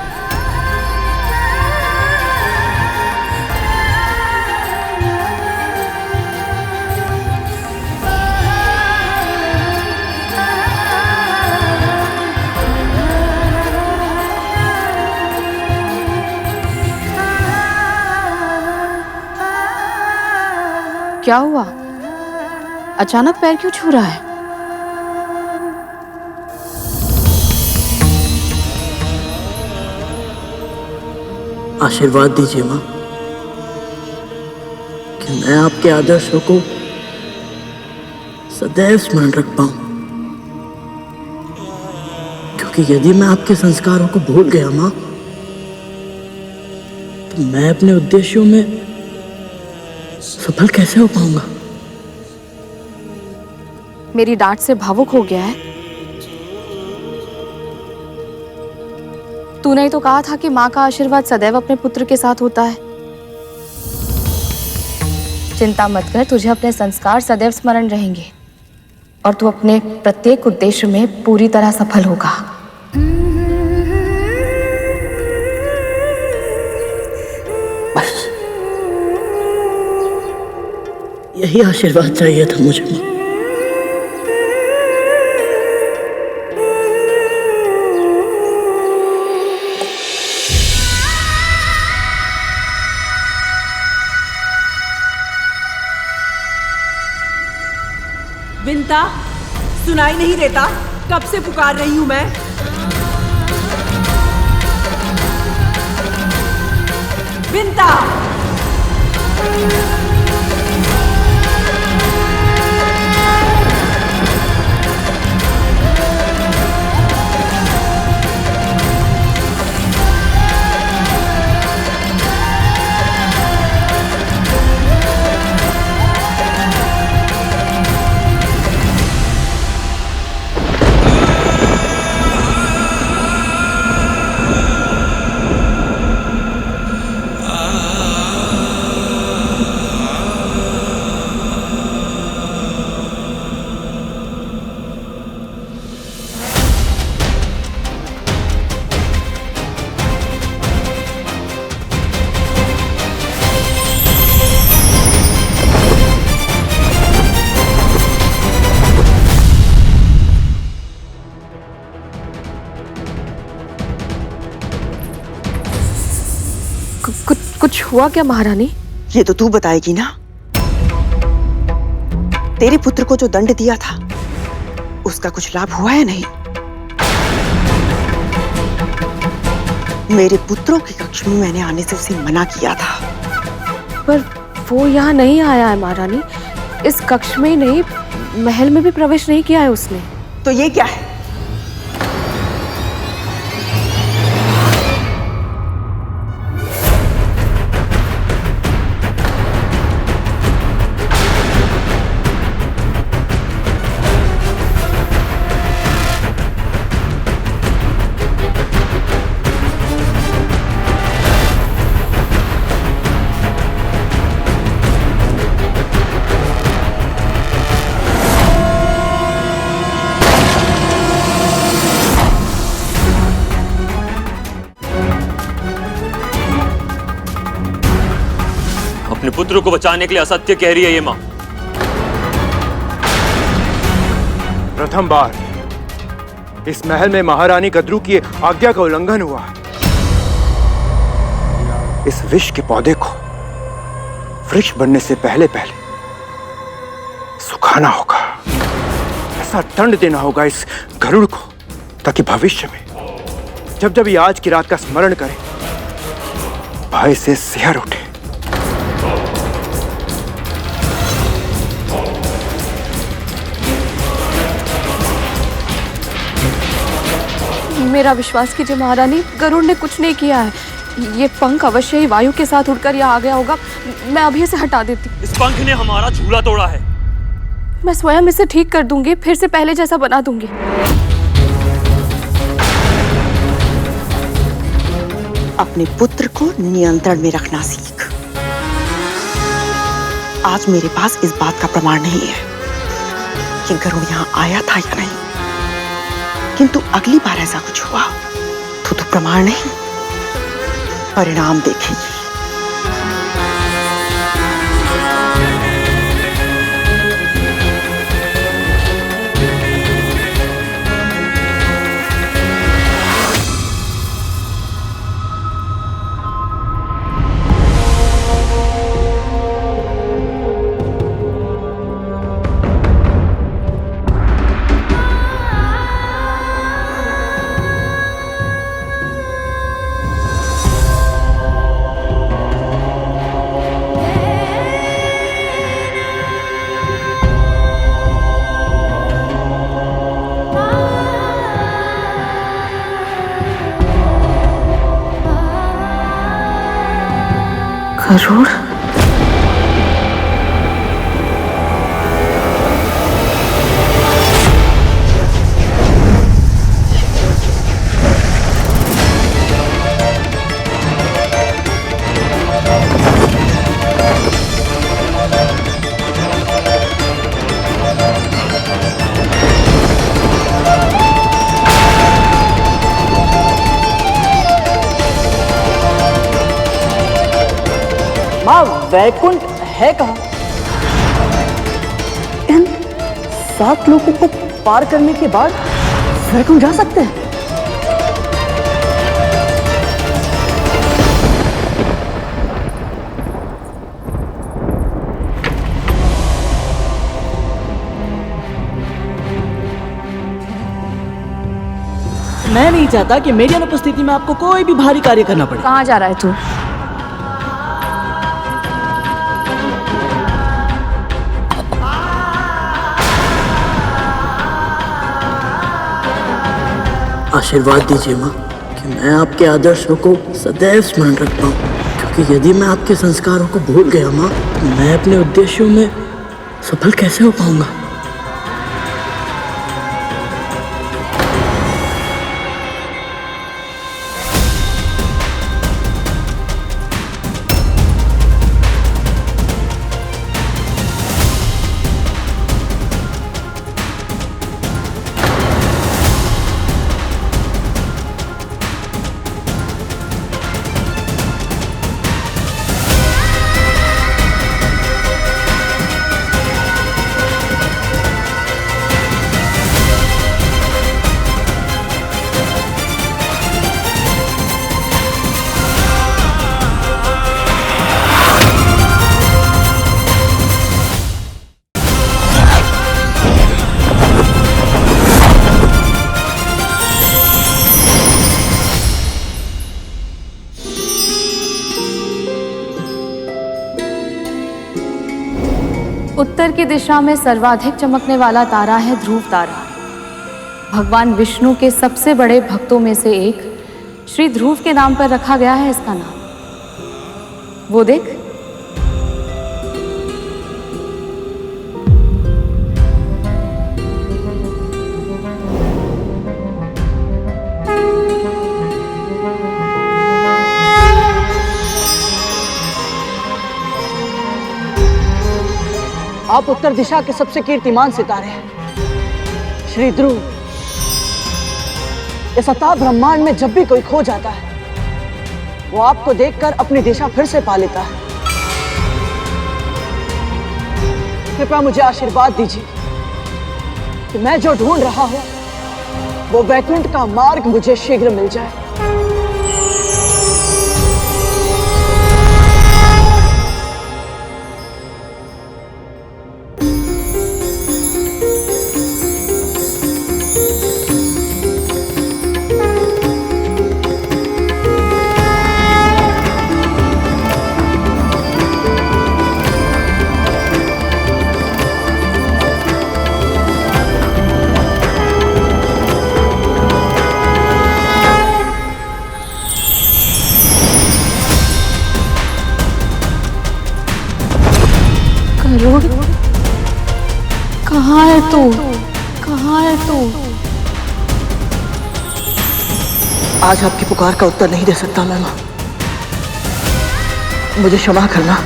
[SPEAKER 6] क्या हुआ? अचानक पैर क्यों छू रहा है?
[SPEAKER 4] आशीर्वाद दीजिए माँ कि मैं आपके आदर्शों को सदैव स्मरण रख पाऊं, क्योंकि यदि मैं आपके संस्कारों को भूल गया माँ, तो मैं अपने उद्देश्यों में सफल कैसे हो पाऊंगा?
[SPEAKER 6] मेरी डांट से भावुक हो गया है? तूने ही तो कहा था कि माँ का आशीर्वाद सदैव अपने पुत्र के साथ होता है। चिंता मत कर, तुझे अपने संस्कार सदैव स्मरण रहेंगे और तू अपने प्रत्येक उद्देश्य में पूरी तरह सफल होगा।
[SPEAKER 4] बस यही आशीर्वाद चाहिए था मुझे माँ।
[SPEAKER 10] विंता, सुनाई नहीं देता? कब से पुकार रही हूं मैं। विंता।
[SPEAKER 6] कुछ हुआ क्या महारानी?
[SPEAKER 10] ये तो तू बताएगी ना। तेरे पुत्र को जो दंड दिया था उसका कुछ लाभ हुआ है? नहीं। मेरे पुत्रों की कक्ष में मैंने आने से उसे मना किया था।
[SPEAKER 6] पर वो यहाँ नहीं आया है महारानी। इस कक्ष में ही नहीं, महल में भी प्रवेश नहीं किया है उसने।
[SPEAKER 10] तो ये क्या है?
[SPEAKER 2] अपने पुत्र को बचाने के लिए असत्य कह रही है ये माँ।
[SPEAKER 3] प्रथम बार इस महल में महारानी गद्रू की आज्ञा का उल्लंघन हुआ। इस विष के पौधे को वृक्ष बनने से पहले पहले सुखाना होगा। ऐसा दंड देना होगा इस गरुड़ को, ताकि भविष्य में जब ये आज की रात का स्मरण करे, भय से सिहर उठे।
[SPEAKER 6] मेरा विश्वास कीजिए महारानी, गरुड़ ने कुछ नहीं किया है। ये पंख अवश्य ही वायु के साथ उड़कर यहाँ आ गया होगा। मैं अभी इसे हटा देती।
[SPEAKER 2] इस पंख ने हमारा झूला तोड़ा है।
[SPEAKER 6] मैं स्वयं इसे ठीक कर दूंगी, फिर से पहले जैसा बना दूंगी।
[SPEAKER 10] अपने पुत्र को नियंत्रण में रखना सीख। आज मेरे पास इस बात का प्रमाण नहीं है कि गरुड़ यहाँ आया था या नहीं, किंतु अगली बार ऐसा कुछ हुआ तो प्रमाण नहीं, परिणाम देखेगी। गरुड़,
[SPEAKER 4] माँ वैकुंठ है कहाँ? इन 7 लोगों को पार करने के बाद वैकुंठ जा सकते हैं? मैं नहीं चाहता कि मेरी अनुपस्थिति में आपको कोई भी भारी कार्य करना पड़े।
[SPEAKER 6] कहाँ जा रहा है तू?
[SPEAKER 4] आशीर्वाद दीजिए माँ कि मैं आपके आदर्शों को सदैव स्मरण रख पाऊँ, क्योंकि यदि मैं आपके संस्कारों को भूल गया माँ, मैं अपने उद्देश्यों में सफल कैसे हो पाऊंगा?
[SPEAKER 6] उत्तर की दिशा में सर्वाधिक चमकने वाला तारा है ध्रुव तारा। भगवान विष्णु के सबसे बड़े भक्तों में से एक श्री ध्रुव के नाम पर रखा गया है इसका नाम। वो देख,
[SPEAKER 4] आप उत्तर दिशा के सबसे कीर्तिमान सितारे हैं श्री ध्रुव। इस अथाह ब्रह्मांड में जब भी कोई खो जाता है वो आपको देखकर अपनी दिशा फिर से पा लेता है। कृपया मुझे आशीर्वाद दीजिए कि मैं जो ढूंढ रहा हूं वो वैकुंठ का मार्ग मुझे शीघ्र मिल जाए।
[SPEAKER 6] गरुड़, कहाँ है तू? कहाँ है तू?
[SPEAKER 4] आज आपकी पुकार का उत्तर नहीं दे सकता मैं मां। मुझे क्षमा करना,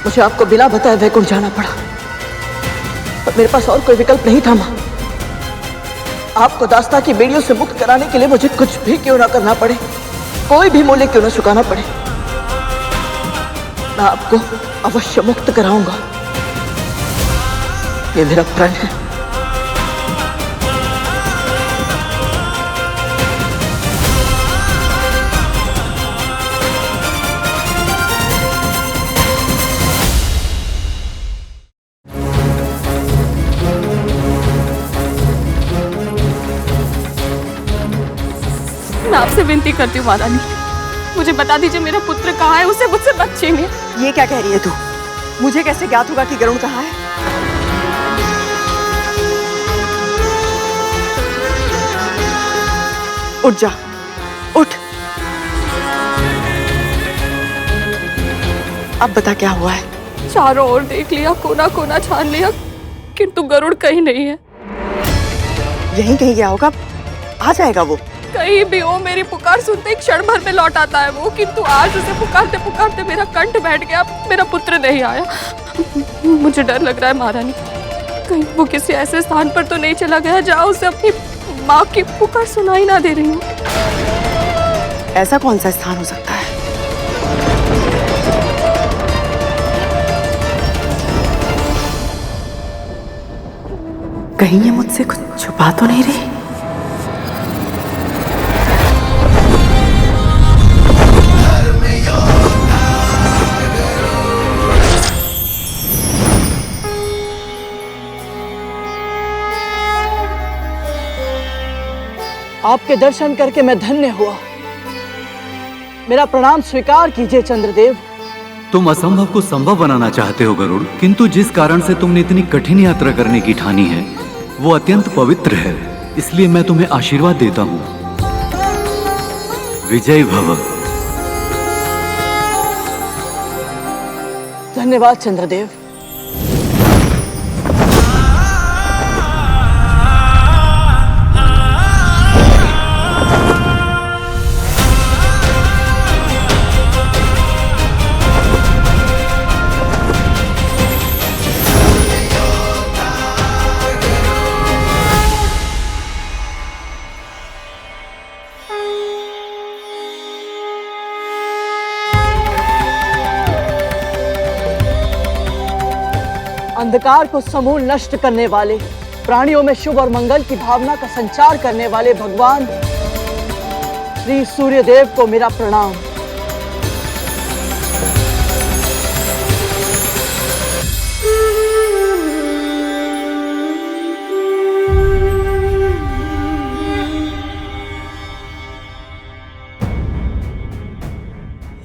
[SPEAKER 4] मुझे आपको बिना बताए वैकुंठ जाना पड़ा, पर मेरे पास और कोई विकल्प नहीं था मां। आपको दास्ता की बेड़ियों से मुक्त कराने के लिए मुझे कुछ भी क्यों ना करना पड़े, कोई भी मूल्य क्यों ना चुकाना पड़े, मैं आपको अवश्य मुक्त कराऊंगा। ये मेरा प्रण है।
[SPEAKER 6] मैं आपसे विनती करती हूँ महारानी, मुझे बता दीजिए मेरा पुत्र कहाँ है, उसे मुझसे मत छीनिए।
[SPEAKER 10] ये क्या कह रही है तू? मुझे कैसे ज्ञात होगा कि गरुड़ कहाँ है? उठ जा, उठ। अब बता क्या हुआ है?
[SPEAKER 6] चारों ओर देख लिया, कोना कोना छान लिया, किंतु गरुड़ कहीं नहीं है।
[SPEAKER 10] यहीं कहीं गया होगा, आ जाएगा वो।
[SPEAKER 6] कहीं भी हो, मेरी पुकार सुनते ही क्षण भर में लौट आता है वो, किंतु आज उसे पुकारते पुकारते मेरा कंठ बैठ गया, मेरा पुत्र नहीं आया। मुझे डर लग रहा है महारानी, कहीं वो किसी ऐसे स्थान पर तो नहीं चला गया जहाँ उसे अपनी माँ की पुकार सुनाई ना दे रही हो।
[SPEAKER 10] ऐसा कौन सा स्थान हो सकता है? कहीं ये मुझसे कुछ छुपा तो नहीं रही?
[SPEAKER 4] आपके दर्शन करके मैं धन्य हुआ। मेरा प्रणाम स्वीकार कीजिए चंद्रदेव।
[SPEAKER 11] तुम असंभव को संभव बनाना चाहते हो गरुड़, किंतु जिस कारण से तुमने इतनी कठिन यात्रा करने की ठानी है वो अत्यंत पवित्र है, इसलिए मैं तुम्हें आशीर्वाद देता हूँ। विजय भव।
[SPEAKER 4] धन्यवाद चंद्रदेव। अंधकार को समूल नष्ट करने वाले, प्राणियों में शुभ और मंगल की भावना का संचार करने वाले भगवान श्री सूर्यदेव को मेरा प्रणाम।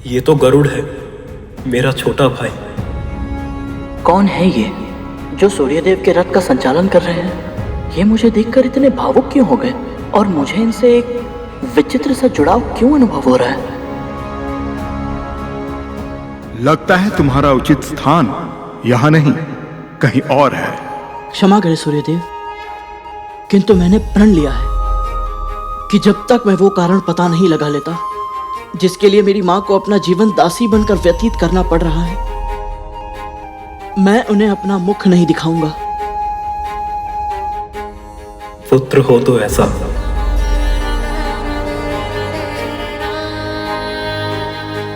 [SPEAKER 12] ये तो गरुड़ है, मेरा छोटा भाई।
[SPEAKER 4] कौन है ये जो सूर्यदेव के रथ का संचालन कर रहे हैं? ये मुझे देखकर इतने भावुक क्यों हो गए और मुझे इनसे एक विचित्र सा जुड़ाव क्यों अनुभव हो रहा है?
[SPEAKER 13] लगता है तुम्हारा उचित स्थान यहाँ नहीं कहीं और है।
[SPEAKER 4] क्षमा करें सूर्यदेव, किंतु मैंने प्रण लिया है कि जब तक मैं वो कारण पता नहीं लगा लेता जिसके लिए मेरी माँ को अपना जीवन दासी बनकर व्यतीत करना पड़ रहा है, मैं उन्हें अपना मुख नहीं दिखाऊंगा।
[SPEAKER 12] पुत्र हो तो ऐसा।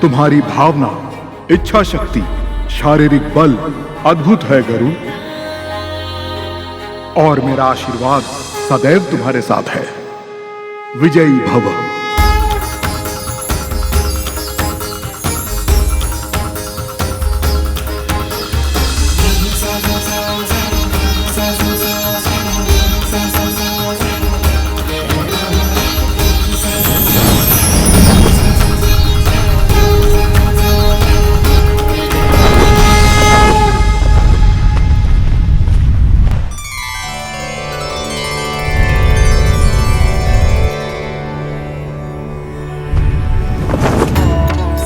[SPEAKER 13] तुम्हारी भावना, इच्छा शक्ति, शारीरिक बल अद्भुत है गरुड़, और मेरा आशीर्वाद सदैव तुम्हारे साथ है। विजयी भव।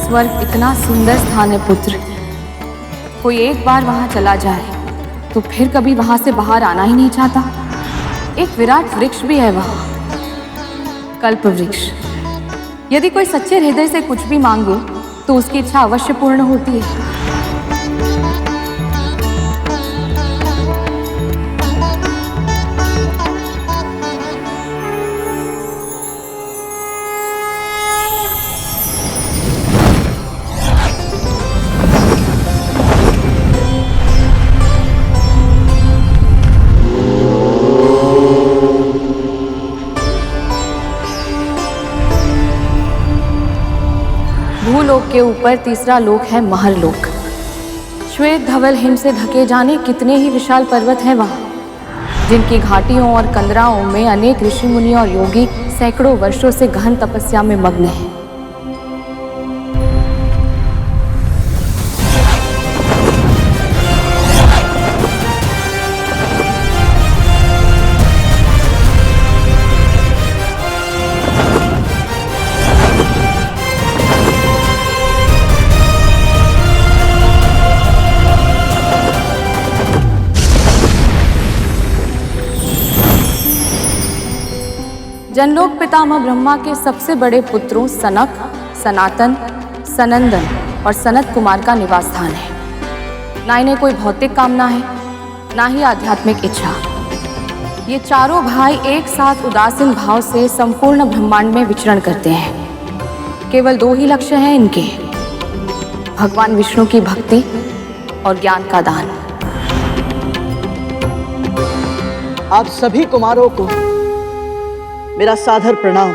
[SPEAKER 6] स्वर्ग इतना सुंदर स्थान है पुत्र, कोई एक बार वहां चला जाए तो फिर कभी वहां से बाहर आना ही नहीं चाहता। एक विराट वृक्ष भी है वहां, कल्प वृक्ष। यदि कोई सच्चे हृदय से कुछ भी मांगे तो उसकी इच्छा अवश्य पूर्ण होती है। के ऊपर तीसरा लोक है महर लोक। श्वेत धवल हिम से ढके जाने कितने ही विशाल पर्वत हैं वहाँ, जिनकी घाटियों और कंदराओं में अनेक ऋषि मुनि और योगी सैकड़ों वर्षों से गहन तपस्या में मग्न हैं। जनलोक पितामह ब्रह्मा के सबसे बड़े पुत्रों सनक, सनातन, सनंदन और सनत कुमार का निवास स्थान है। ना इन्हें कोई भौतिक कामना है, ना ही आध्यात्मिक इच्छा। ये चारों भाई एक साथ उदासीन भाव से संपूर्ण ब्रह्मांड में विचरण करते हैं। केवल दो ही लक्ष्य हैं इनके, भगवान विष्णु की भक्ति और ज्ञान का दान।
[SPEAKER 4] आप सभी कुमारों को मेरा सादर प्रणाम।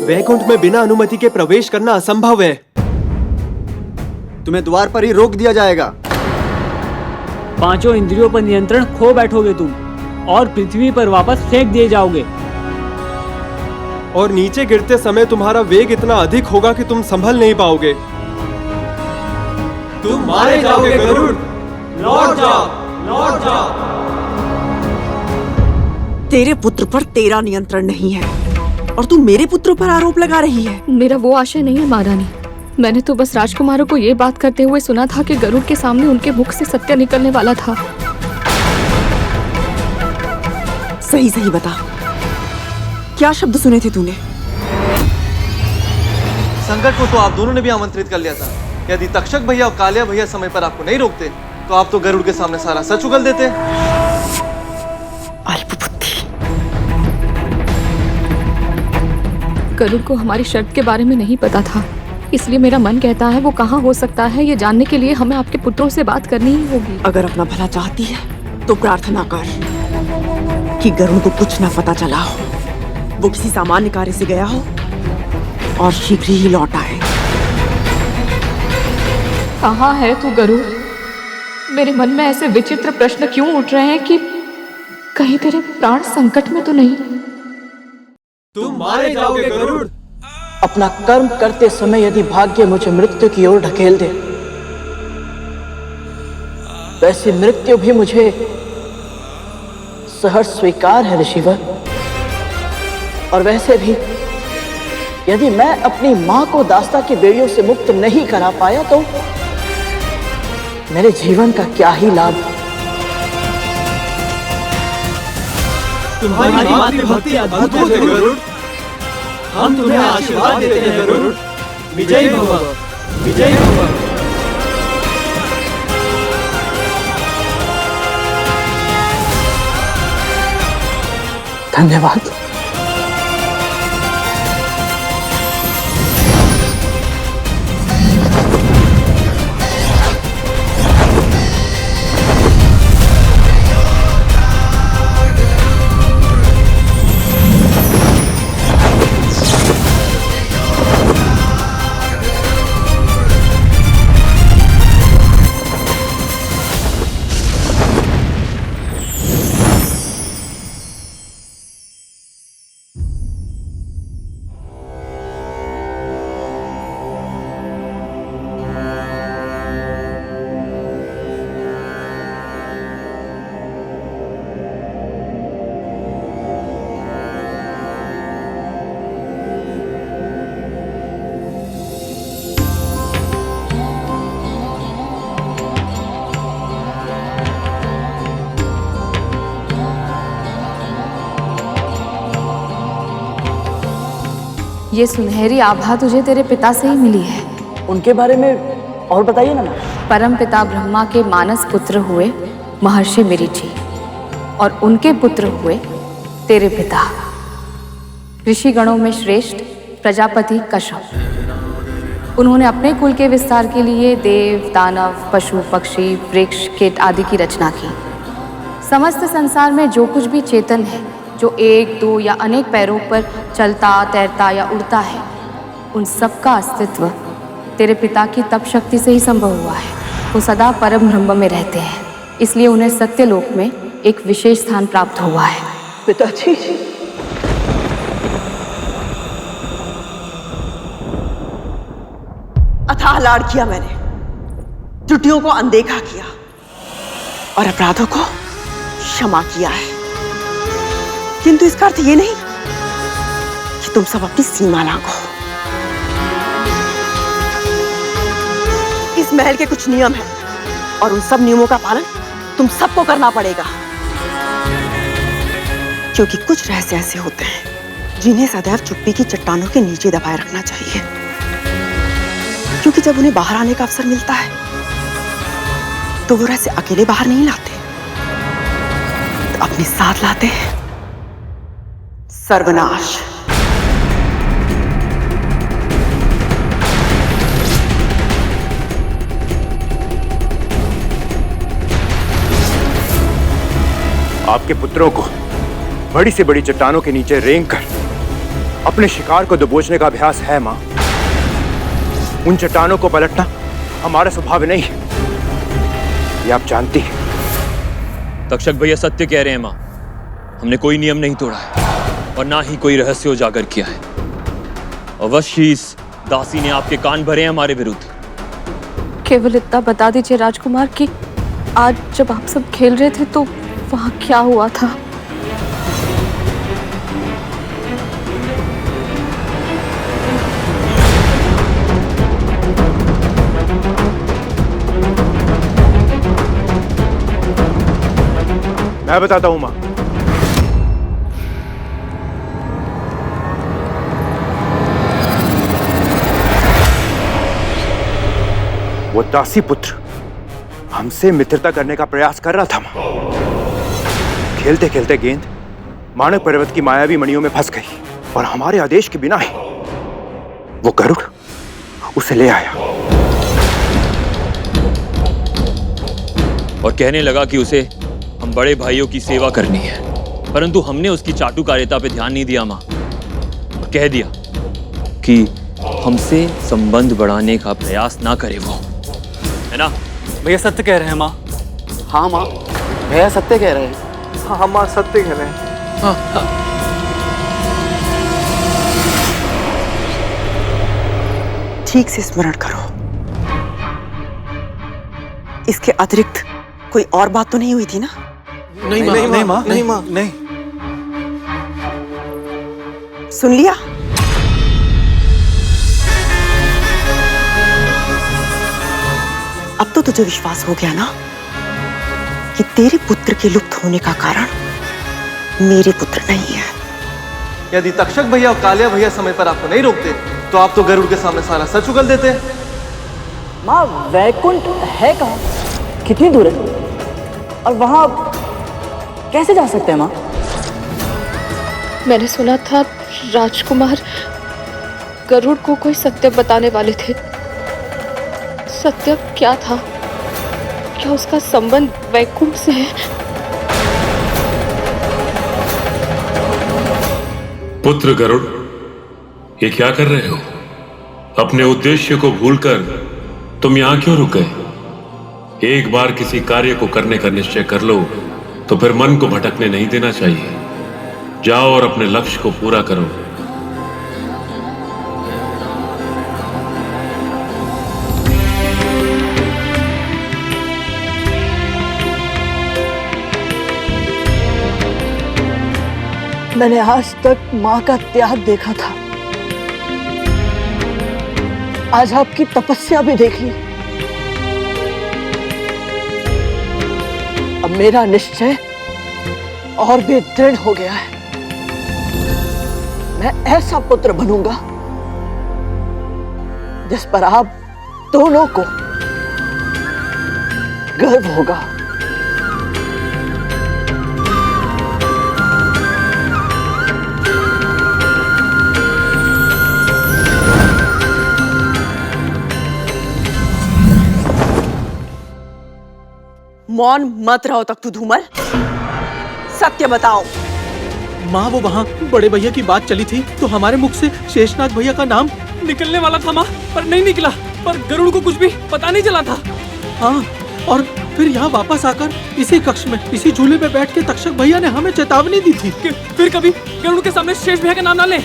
[SPEAKER 3] वैकुंठ में बिना अनुमति के प्रवेश करना असंभव है।
[SPEAKER 14] तुम्हें द्वार पर ही रोक दिया जाएगा।
[SPEAKER 9] पांचों इंद्रियों पर नियंत्रण खो बैठोगे तुम और पृथ्वी पर वापस फेंक दिए जाओगे।
[SPEAKER 3] और नीचे गिरते समय तुम्हारा वेग इतना अधिक होगा कि तुम संभल नहीं पाओगे। तुम मारे जाओगे गरुड़। लौट जाओ, लौट जाओ।
[SPEAKER 10] तेरे पुत्र पर तेरा नियंत्रण नहीं है और तू मेरे पुत्रों पर आरोप लगा रही है।
[SPEAKER 6] मेरा वो आशय नहीं है महारानी। मैंने तो बस राजकुमारों को ये बात करते हुए सुना था कि गरुड़ के सामने उनके मुख से सत्य निकलने वाला था।
[SPEAKER 10] सही सही बता, क्या शब्द सुने थे तूने?
[SPEAKER 7] संकट को तो आप दोनों ने भी आमंत्रित कर लिया था। यदि तक्षक भैया और कालिया भैया समय पर आपको नहीं रोकते तो आप तो गरुड़ के सामने सारा सच उगल देते।
[SPEAKER 6] गरुड़ को हमारी शर्त के बारे में नहीं पता था, इसलिए मेरा मन कहता है वो कहाँ हो सकता है ये जानने के लिए हमें आपके पुत्रों से बात करनी ही होगी।
[SPEAKER 10] अगर अपना भला चाहती है तो प्रार्थना कर कि गरुड़ को कुछ ना पता चला हो, वो किसी सामान्य कार्य से गया हो और शीघ्र ही लौट आए।
[SPEAKER 6] कहाँ है तू गरुड़? मेरे मन में ऐसे विचित्र प्रश्न क्यों उठ रहे हैं कि कहीं तेरे प्राण संकट में तो नहीं?
[SPEAKER 3] तुम मारे जाओगे गरुड़।
[SPEAKER 4] अपना कर्म करते समय यदि भाग्य मुझे मृत्यु की ओर ढकेल दे, वैसे मृत्यु भी मुझे सहर्ष स्वीकार है ऋषिवर। और वैसे भी यदि मैं अपनी मां को दास्ता की बेड़ियों से मुक्त नहीं करा पाया तो मेरे जीवन का क्या ही लाभ।
[SPEAKER 3] तुम्हारी मातृभक्ति अद्भुत है गरुड़। हम तुम्हें आशीर्वाद देते हैं गरुड़। विजयी भव, विजयी भव।
[SPEAKER 4] धन्यवाद।
[SPEAKER 6] ये सुनहरी आभा तुझे तेरे पिता से ही मिली है।
[SPEAKER 4] उनके बारे में और बताइए ना।
[SPEAKER 6] परम पिता ब्रह्मा के मानस पुत्र हुए महर्षि मरीचि और उनके पुत्र हुए तेरे पिता ऋषि गणों में श्रेष्ठ प्रजापति कश्यप। उन्होंने अपने कुल के विस्तार के लिए देव, दानव, पशु, पक्षी, वृक्ष, कीट आदि की रचना की। समस्त संसार में जो कुछ भी चेतन है जो एक, दो या अनेक पैरों पर चलता, तैरता या उड़ता है, उन सब का अस्तित्व तेरे पिता की तप शक्ति से ही संभव हुआ है। वो सदा परम ब्रह्म में रहते हैं, इसलिए उन्हें सत्यलोक में एक विशेष स्थान प्राप्त हुआ है।
[SPEAKER 10] पिताजी, अथाह लाड़ किया मैंने, त्रुटियों को अनदेखा किया और अपराधों को क्षमा किया है, किंतु इसका अर्थ ये नहीं कि तुम सब अपनी सीमा लांघो। इस महल के कुछ नियम हैं और उन सब नियमों का पालन तुम सबको करना पड़ेगा, क्योंकि कुछ रहस्य ऐसे होते हैं जिन्हें सदैव चुप्पी की चट्टानों के नीचे दबाए रखना चाहिए, क्योंकि जब उन्हें बाहर आने का अवसर मिलता है तो वो रहस्य अकेले बाहर नहीं लाते, तो अपने साथ लाते हैं सर्वनाश।
[SPEAKER 3] आपके पुत्रों को बड़ी से बड़ी चट्टानों के नीचे रेंग कर अपने शिकार को दबोचने का अभ्यास है मां। उन चट्टानों को पलटना हमारा स्वभाव नहीं है, ये आप जानती हैं।
[SPEAKER 2] तक्षक भैया सत्य कह रहे हैं मां, हमने कोई नियम नहीं तोड़ा है और ना ही कोई रहस्य उजागर किया है। अवश्य ही इस दासी ने आपके कान भरे हैं हमारे विरुद्ध।
[SPEAKER 6] केवल इतना बता दीजिए राजकुमार कि आज जब आप सब खेल रहे थे तो वहां क्या हुआ था?
[SPEAKER 3] मैं बताता हूं मां। वो दासी पुत्र हमसे मित्रता करने का प्रयास कर रहा था मां। खेलते खेलते गेंद मानव पर्वत की मायावी मणियों में फंस गई और हमारे आदेश के बिना ही वो गरुड़ उसे ले आया
[SPEAKER 2] और कहने लगा कि उसे हम बड़े भाइयों की सेवा करनी है, परंतु हमने उसकी चाटुकारिता पे ध्यान नहीं दिया मां और कह दिया कि हमसे संबंध बढ़ाने का प्रयास ना करे वो, है ना?
[SPEAKER 7] भैया सत्य कह रहे हैं माँ।
[SPEAKER 14] हाँ माँ, भैया सत्य कह रहे हैं।
[SPEAKER 7] हाँ माँ सत्य कह रहे हैं। हाँ।
[SPEAKER 10] ठीक से स्मरण करो, इसके अतिरिक्त कोई और बात तो नहीं हुई थी ना?
[SPEAKER 7] नहीं माँ, नहीं माँ, नहीं माँ, नहीं।
[SPEAKER 10] सुन लिया? अब तो तुझे विश्वास हो गया ना कि तेरे पुत्र के लुप्त होने का कारण मेरे पुत्र नहीं है।
[SPEAKER 7] यदि तक्षक भैया और कालिया भैया समय पर आपको नहीं रोकते तो आप तो गरुड़ के सामने सारा सच उगल देते।
[SPEAKER 4] माँ, वैकुंठ है कहाँ? कितनी दूर है? और वहाँ कैसे जा सकते हैं माँ?
[SPEAKER 6] मैंने सुना था राजकुमार गरुड़ को कोई सत्य बताने वाले थे। सत्य क्या था? क्या उसका संबंध वैकुंठ से है?
[SPEAKER 15] पुत्र गरुड़, ये क्या कर रहे हो? अपने उद्देश्य को भूलकर तुम यहां क्यों रुक गए? एक बार किसी कार्य को करने का निश्चय कर लो तो फिर मन को भटकने नहीं देना चाहिए। जाओ और अपने लक्ष्य को पूरा करो।
[SPEAKER 4] मैंने आज तक माँ का त्याग देखा था, आज आपकी तपस्या भी देख ली। अब मेरा निश्चय और भी दृढ़ हो गया है। मैं ऐसा पुत्र बनूंगा जिस पर आप दोनों को गर्व होगा।
[SPEAKER 10] मौन मत रहो तक तू धूमल, सत्य बताओ,
[SPEAKER 8] माँ वो वहाँ बड़े भैया की बात चली थी तो हमारे मुख से शेषनाग भैया का नाम निकलने वाला था माँ, पर नहीं निकला। पर गरुड़ को कुछ भी पता नहीं चला था। हाँ, और फिर यहाँ वापस आकर इसी कक्ष में इसी झूले पे बैठ के तक्षक भैया ने हमें चेतावनी दी थी कि फिर कभी गरुड़ के सामने शेष भैया का नाम ना ले।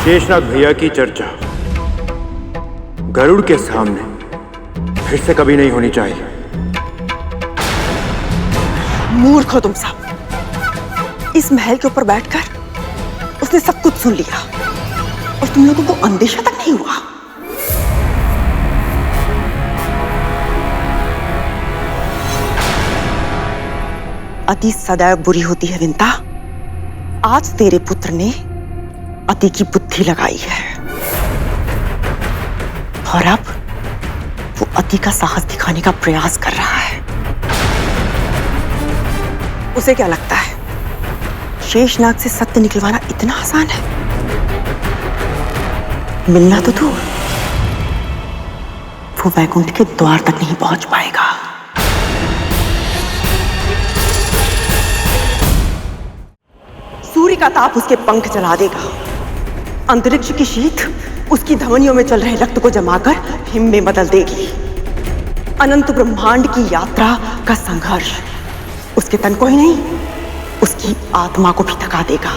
[SPEAKER 3] शेषनाग भैया की चर्चा गरुड़ के सामने फिर से कभी नहीं होनी चाहिए।
[SPEAKER 10] मूर्ख हो तुम सब। इस महल के ऊपर बैठकर उसने सब कुछ सुन लिया और तुम लोगों को अंदेशा तक नहीं हुआ। अति सदैव बुरी होती है विंता। आज तेरे पुत्र ने अति की बुद्धि लगाई है और अब वो अति का साहस दिखाने का प्रयास कर रहा है। उसे क्या लगता है शेषनाग से सत्य निकलवाना इतना आसान है? मिलना तो दूर, वो वैकुंठ के द्वार तक नहीं पहुंच पाएगा। सूर्य का ताप उसके पंख जला देगा। अंतरिक्ष की शीत उसकी धमनियों में चल रहे रक्त को जमाकर हिम में बदल देगी। अनंत ब्रह्मांड की यात्रा का संघर्ष उसके तन को ही नहीं, उसकी आत्मा को भी थका देगा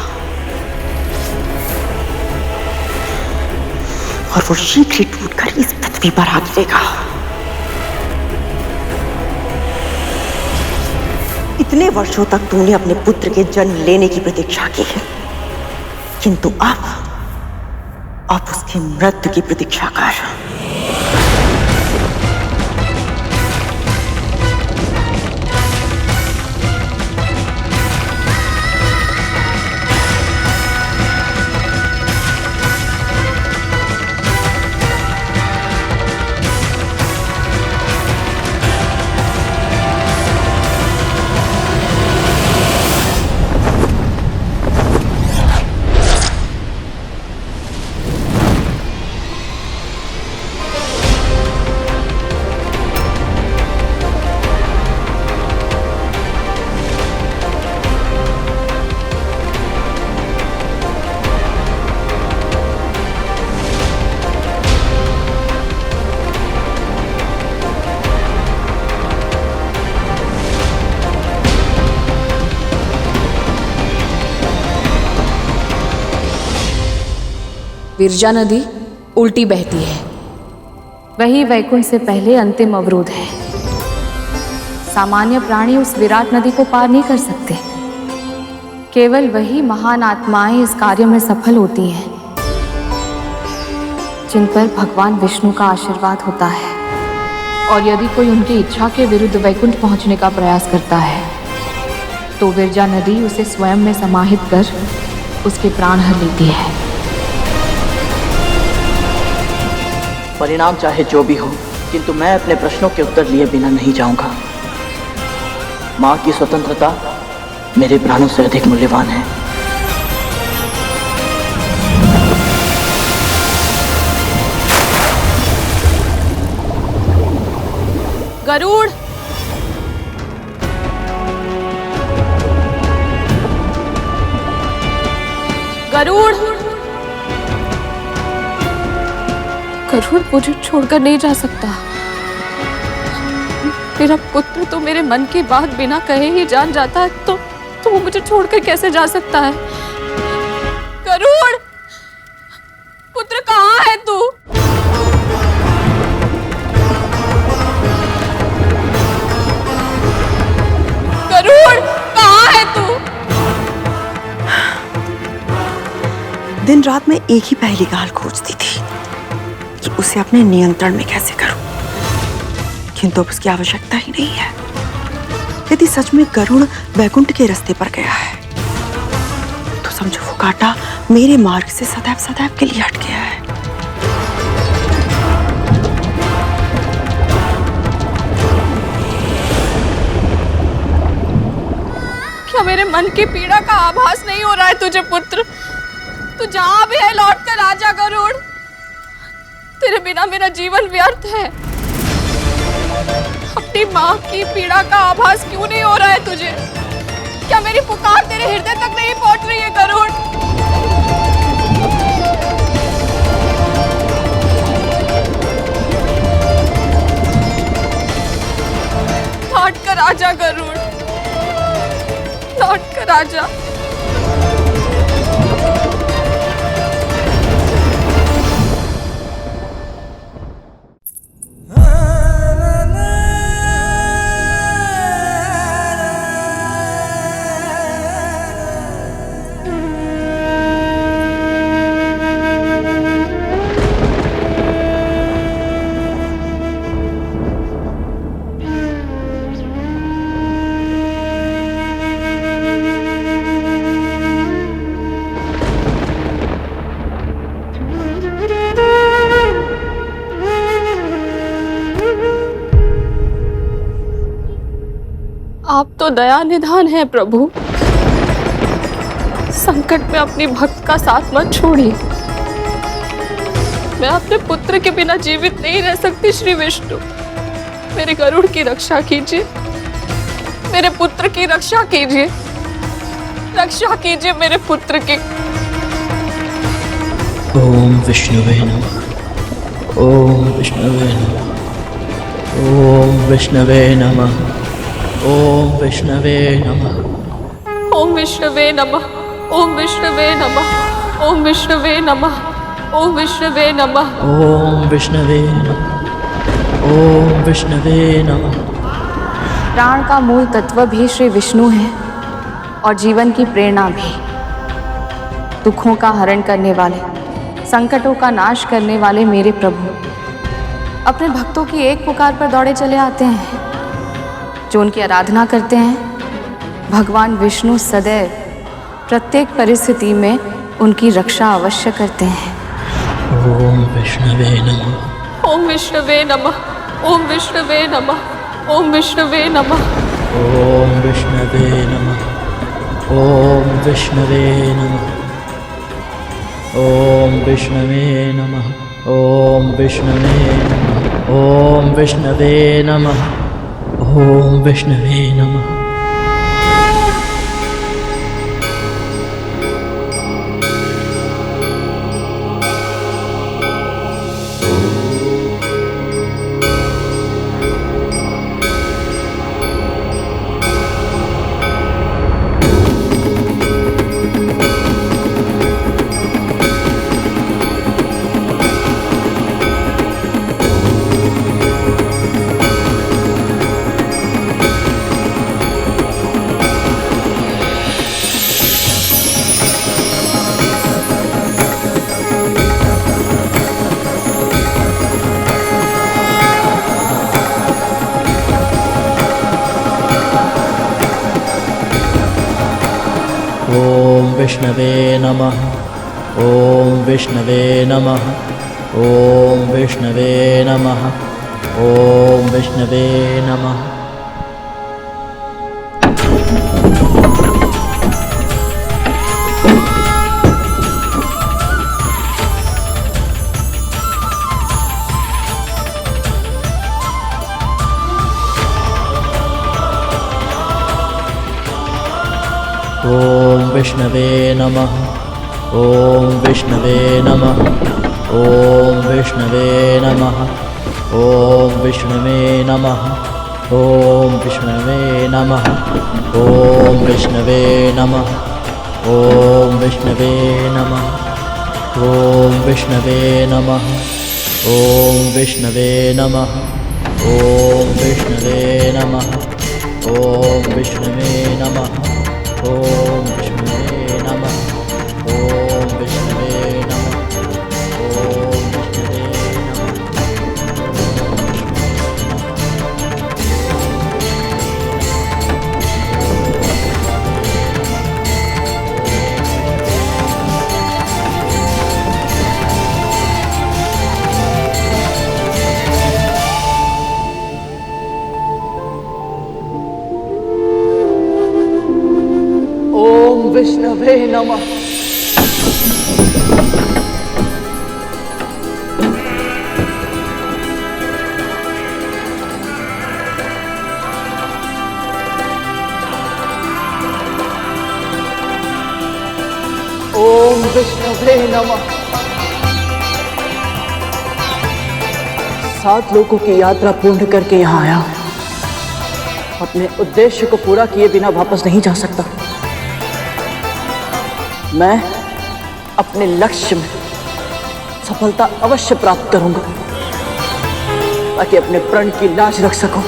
[SPEAKER 10] और वो शीघ्र ही टूटकर इस पृथ्वी पर आ गिरेगा। इतने वर्षों तक तूने अपने पुत्र के जन्म लेने की प्रतीक्षा की है, किंतु अब उसकी मृत्यु की प्रतीक्षा कर।
[SPEAKER 6] विरजा नदी उल्टी बहती है, वही वैकुंठ से पहले अंतिम अवरोध है। सामान्य प्राणी उस विराट नदी को पार नहीं कर सकते। केवल वही महान आत्माएं इस कार्य में सफल होती हैं जिन पर भगवान विष्णु का आशीर्वाद होता है। और यदि कोई उनकी इच्छा के विरुद्ध वैकुंठ पहुंचने का प्रयास करता है तो विरजा नदी उसे स्वयं में समाहित कर उसके प्राण हर लेती है।
[SPEAKER 4] परिणाम चाहे जो भी हो, किंतु मैं अपने प्रश्नों के उत्तर लिए बिना नहीं जाऊंगा। माँ की स्वतंत्रता मेरे प्राणों से अधिक मूल्यवान है।
[SPEAKER 6] गरुड़, गरुड़, गरुड़ मुझे छोड़कर नहीं जा सकता। मेरा पुत्र तो मेरे मन की बात बिना कहे ही जान जाता है, तो वो मुझे छोड़कर कैसे जा सकता है? गरुड़, पुत्र कहाँ है तू? गरुड़, कहाँ है तू?
[SPEAKER 10] दिन रात में एक ही पहली गाल खोजती थी कि उसे अपने नियंत्रण में कैसे करूं, किंतु अब उसकी आवश्यकता ही नहीं है। यदि सच में गरुड़ वैकुंठ के रास्ते पर गया है तो समझो वो कांटा मेरे मार्ग से सदैव सदैव के लिए हट गया है।
[SPEAKER 6] क्या मेरे मन की पीड़ा का आभास नहीं हो रहा है तुझे पुत्र? तू जहां भी है लौट कर आजा गरुड़। तेरे बिना मेरा जीवन व्यर्थ है। अपनी माँ की पीड़ा का आभास क्यों नहीं हो रहा है तुझे? क्या मेरी पुकार तेरे मेरे हृदय तक नहीं पहुंच रही है गरुड़। लौट कर आजा गरुड़, लौट कर आजा। आप तो दया निधान है प्रभु, संकट में अपनी भक्त का साथ मत छोड़िए। मैं अपने पुत्र के बिना जीवित नहीं रह सकती श्री विष्णु। मेरे गरुड़ की रक्षा कीजिए, मेरे पुत्र की रक्षा कीजिए, रक्षा कीजिए मेरे पुत्र की।
[SPEAKER 4] ओम विष्णुवे नमः, ओम विष्णुवे नमः, ओम विष्णुवे नमः, ओम विष्णुवे नमः,
[SPEAKER 6] ओम विष्णुवे नमः, ओम विष्णुवे नमः, ओम विष्णुवे नमः, ओम विष्णुवे नमः,
[SPEAKER 4] ओम विष्णुवे नमः, ओम विष्णुवे नमः।
[SPEAKER 6] प्राण का मूल तत्व भी श्री विष्णु है और जीवन की प्रेरणा भी। दुखों का हरण करने वाले, संकटों का नाश करने वाले मेरे प्रभु अपने भक्तों की एक पुकार पर दौड़े चले आते हैं। जो उनकी आराधना करते हैं, भगवान विष्णु सदैव प्रत्येक परिस्थिति में उनकी रक्षा अवश्य करते हैं।
[SPEAKER 4] ओम विष्णुवे नमः,
[SPEAKER 6] ओम विष्णुवे नमः, ओम विष्णुवे नमः, ओम विष्णुवे नमः,
[SPEAKER 4] ओम विष्णुवे नमः, ओम विष्णुवे नमः, ओम विष्णुवे नमः, ओम विष्णुवे नमः, ओम विष्णुवे नमः, ओम विष्णुवे नमः। ओम विष्णवे नमः, ओम विष्णवे नमः, ओम विष्णवे नमः, ओम विष्णवे नमः। ओम विष्णवे नमः, ओम विष्णवे नमः, ओम विष्णवे नमः, ओम विष्णवे नमः, ओम विष्णवे नमः, ओम विष्णवे नमः, ओम विष्णवे नमः, ओम विष्णवे नमः, ओम विष्णवे नमः, ओम विष्णवे नमः, ओम विष्णवे नमः, ओम विष्णुवे नमः, ओम विष्णुवे नमः, ओम विष्णुवे विष्णवे नमः। ओम विष्णुवे नमः। 7 लोगों की यात्रा पूर्ण करके यहाँ आया हूँ। अपने उद्देश्य को पूरा किए बिना वापस नहीं जा सकता। मैं अपने लक्ष्य में सफलता अवश्य प्राप्त करूंगा ताकि अपने प्रण की लाज रख सकूं।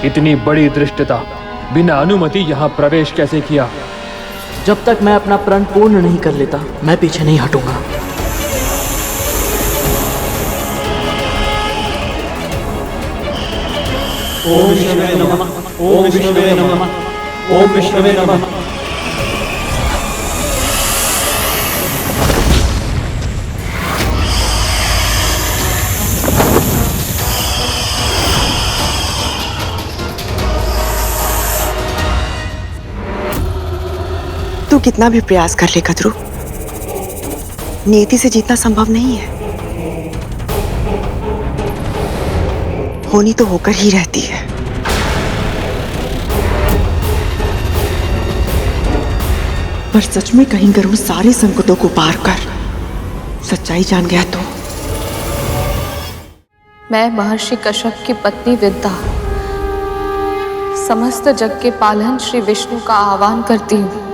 [SPEAKER 16] इतनी बड़ी दृष्टता बिना अनुमति यहाँ प्रवेश कैसे किया?
[SPEAKER 4] जब तक मैं अपना प्रण पूर्ण नहीं कर लेता मैं पीछे नहीं हटूंगा।
[SPEAKER 8] ओम विष्णुवे नमः। ओम विष्णुवे नमः। ओम विष्णुवे नमः।
[SPEAKER 10] तू कितना भी प्रयास कर ले कद्रू, नियति से जीतना संभव नहीं है। होनी तो होकर ही रहती है। पर सच में कहीं गरुड़ सारे संकटों को पार कर सच्चाई जान गया तो?
[SPEAKER 6] मैं महर्षि कश्यप की पत्नी विद्या समस्त जग के पालन श्री विष्णु का आह्वान करती हूँ।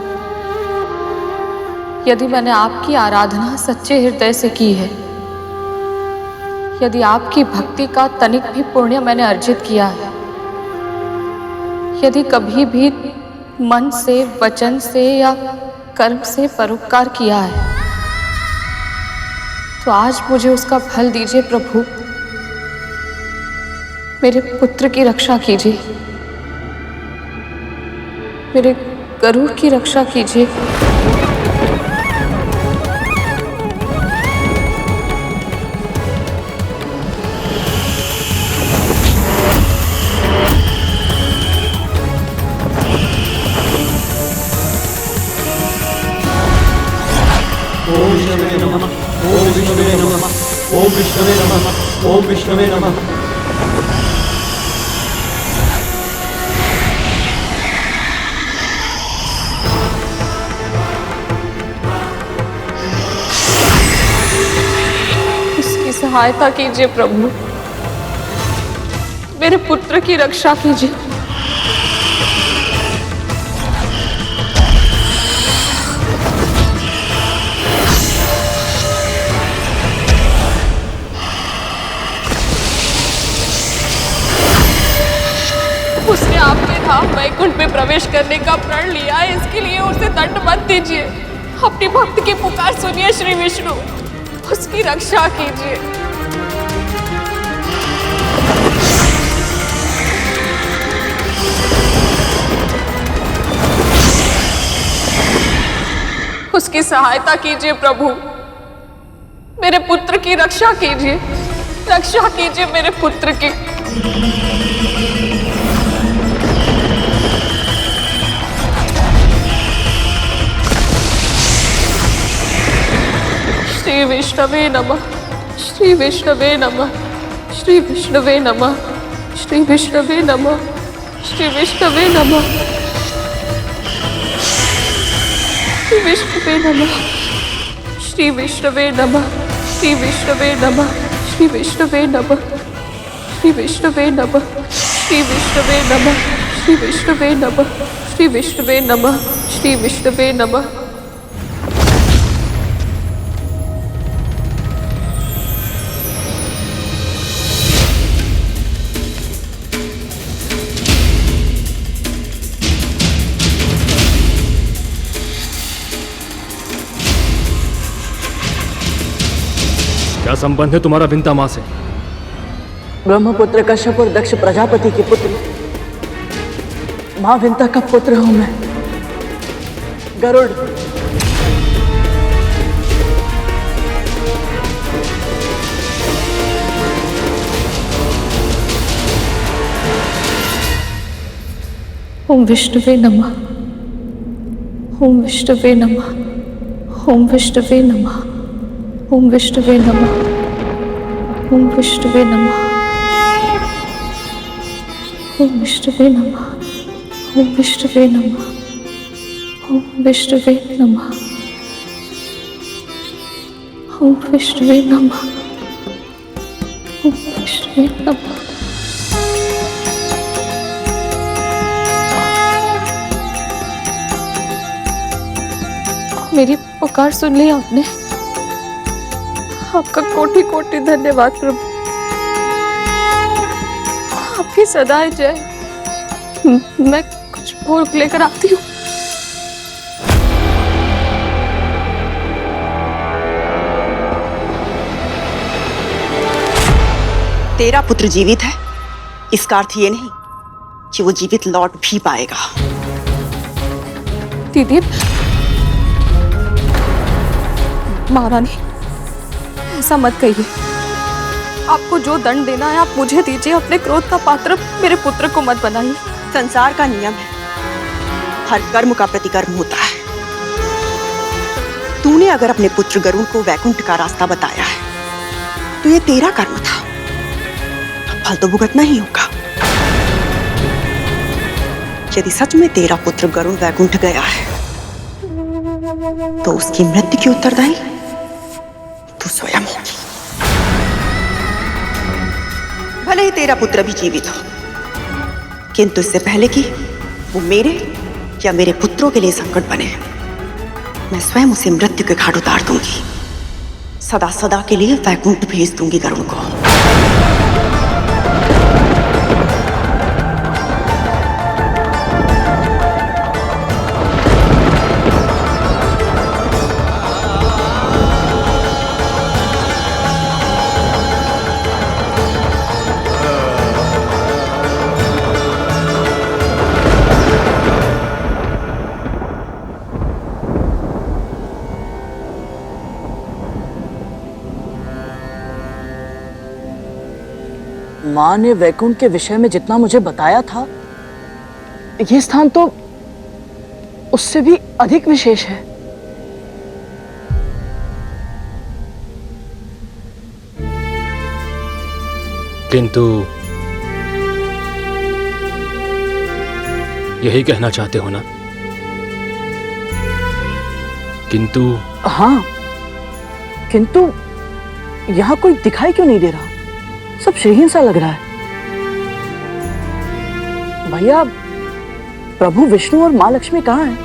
[SPEAKER 6] यदि मैंने आपकी आराधना सच्चे हृदय से की है, यदि आपकी भक्ति का तनिक भी पुण्य मैंने अर्जित किया है, यदि कभी भी मन से, वचन से या कर्म से परोपकार किया है, तो आज मुझे उसका फल दीजिए प्रभु। मेरे पुत्र की रक्षा कीजिए, मेरे गरुड़ की रक्षा कीजिए।
[SPEAKER 8] ओम विष्णुवे नमः। ओम विष्णुवे नमः। ओम विष्णुवे नमः। ओम विष्णुवे नमः।
[SPEAKER 6] उसकी सहायता कीजिए प्रभु, मेरे पुत्र की रक्षा कीजिए। उसने आपके धाम वैकुंठ में प्रवेश करने का प्रण लिया है, इसके लिए उसे दंड मत दीजिए। अपनी भक्त की पुकार सुनिए श्री विष्णु, उसकी रक्षा कीजिए। उसकी सहायता कीजिए प्रभु, मेरे पुत्र की रक्षा कीजिए। रक्षा कीजिए मेरे पुत्र की। श्री विष्णवे नमः। श्री विष्णवे नमः। श्री विष्णवे नमः। श्री विष्णवे नमः। श्री विष्णवे नमः। श्री विष्णवे नमः। श्री विष्णवे नमः। श्री विष्णवे नमः। श्री विष्णवे नमः। श्री विष्णवे नमः। श्री विष्णवे नमः। श्री विष्णवे नमः। श्री विष्णवे नमः। श्री विष्णवे नमः।
[SPEAKER 16] क्या संबंध है तुम्हारा विंता माँ से?
[SPEAKER 4] ब्रह्मपुत्र कश्यप और दक्ष प्रजापति के पुत्र मां विंता का पुत्र हूं मैं, गरुड़।
[SPEAKER 6] ओम विष्णुवे नमः। ओम विष्णुवे नमः। ओम विष्णुवे नमः। ओम विष्णुवे नमः। ओम विष्णुवे नमः। ओम विष्णुवे नमः। ओम विष्णुवे नमः। ओम विष्णुवे नमः। ओम विष्णुवे नमः। ओम विष्णुवे नमः। मेरी पुकार सुन ली आपने। आपका कोटि कोटि धन्यवाद प्रभु। आपकी सदाएं जय। मैं कुछ भोग लेकर आती हूँ।
[SPEAKER 10] तेरा पुत्र जीवित है, इसका अर्थ ये नहीं कि वो जीवित लौट भी पाएगा।
[SPEAKER 6] दीदी, महारानी ऐसा मत कहिए। आपको जो दंड देना है आप मुझे दीजिए। अपने क्रोध का पात्र मेरे पुत्र को मत बनाइए।
[SPEAKER 10] संसार का नियम है, हर कर्म का प्रतिकर्म होता है। तूने अगर अपने पुत्र गरुड़ को वैकुंठ का रास्ता बताया है तो ये तेरा कर्म था, फल तो भुगतना ही होगा। यदि सच में तेरा पुत्र गरुड़ वैकुंठ गया है तो उसकी मृत्यु की उत्तरदायी तू स्वयं होगी। भले ही तेरा पुत्र भी जीवित हो, किंतु इससे पहले कि वो मेरे या मेरे पुत्रों के लिए संकट बने, मैं स्वयं उसे मृत्यु के घाट उतार दूंगी। सदा सदा के लिए वैकुंठ भेज दूंगी गरुड़ को।
[SPEAKER 4] माँ ने वैकुंठ के विषय में जितना मुझे बताया था, ये स्थान तो उससे भी अधिक विशेष है।
[SPEAKER 16] किंतु यही कहना चाहते हो ना? किंतु
[SPEAKER 4] हाँ, किंतु यहाँ कोई दिखाई क्यों नहीं दे रहा? सब श्रीहीन सा लग रहा है। भैया, प्रभु विष्णु और माँ लक्ष्मी कहाँ हैं?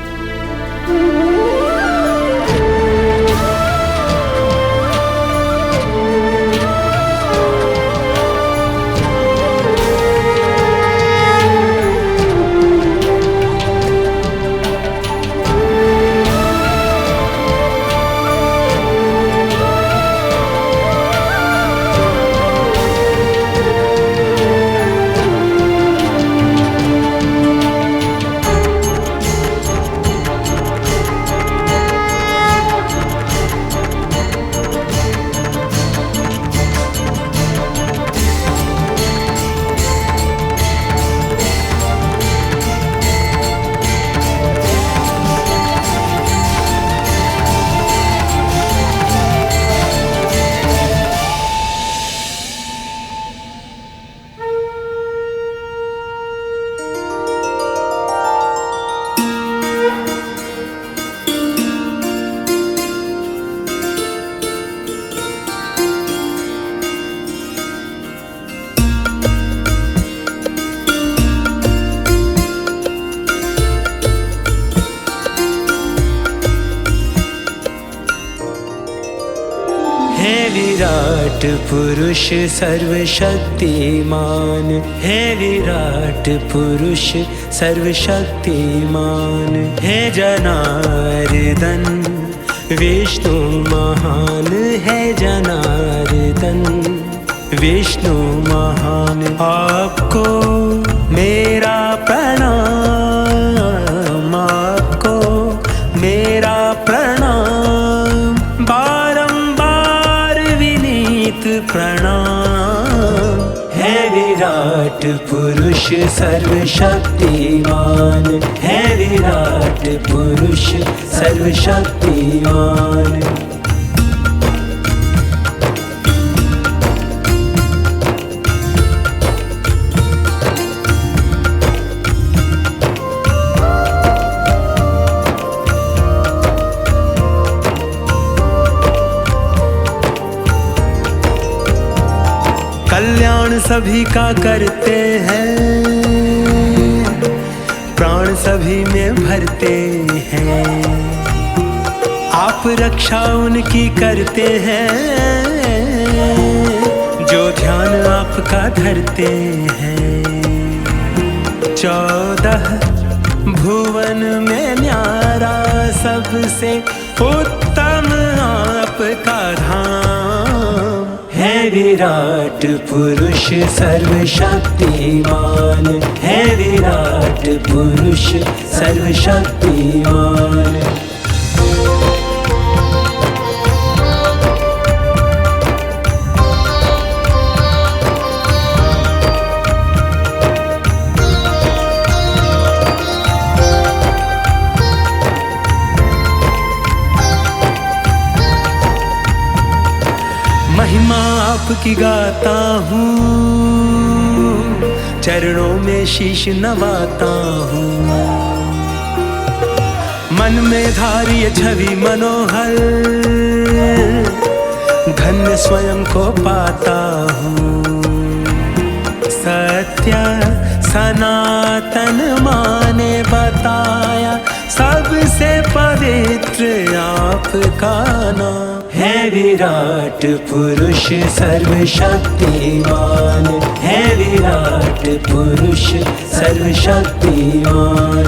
[SPEAKER 17] विराट पुरुष सर्वशक्तिमान है, विराट पुरुष सर्वशक्तिमान है। जनार्दन विष्णु महान है, जनार्दन सनातन विष्णु महान, आपको मेरा प्रणाम, आपको मेरा प्रणाम, बारंबार विनीत प्रणाम। है विराट पुरुष सर्वशक्तिमान, है विराट पुरुष सर्वशक्तिमान। कल्याण सभी का करते हैं, प्राण सभी में भरते हैं, आप रक्षा उनकी करते हैं जो ध्यान आपका धरते हैं। 14 भुवन में न्यारा सबसे उत्तम आपका धाम। है विराट पुरुष सर्वशक्तिमान, है विराट पुरुष सर्वशक्तिमान। महिमा आपकी गाता हूँ, चरणों में शीश नवाता हूँ, मन में धारिय छवि मनोहर, धन्य स्वयं को पाता हूँ। सत्य सनातन माने बताया, सबसे पवित्र आपका नाम। है विराट पुरुष सर्वशक्तिमान, है विराट पुरुष सर्वशक्तिमान।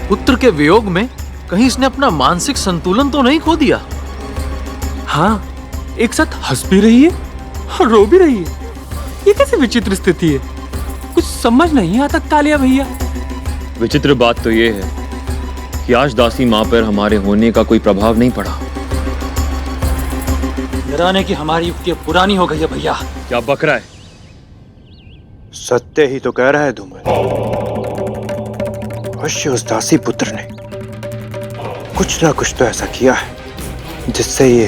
[SPEAKER 8] पुत्र के वियोग में कहीं इसने अपना मानसिक संतुलन तो नहीं खो दिया? हाँ, एक साथ हंस भी रही है और रो भी रही है। ये कैसे विचित्र स्थिति है, कुछ समझ नहीं आता कालिया भैया।
[SPEAKER 2] विचित्र बात तो ये है कि आज दासी माँ पर हमारे होने का कोई प्रभाव नहीं पड़ा।
[SPEAKER 8] डराने की हमारी युक्ति पुरानी हो गई है भैया।
[SPEAKER 2] क्या बक रहा है?
[SPEAKER 3] सत्य ही तो कह रहा है धूमल। अवश्य उस दासी पुत्र ने कुछ ना कुछ तो ऐसा किया है जिससे ये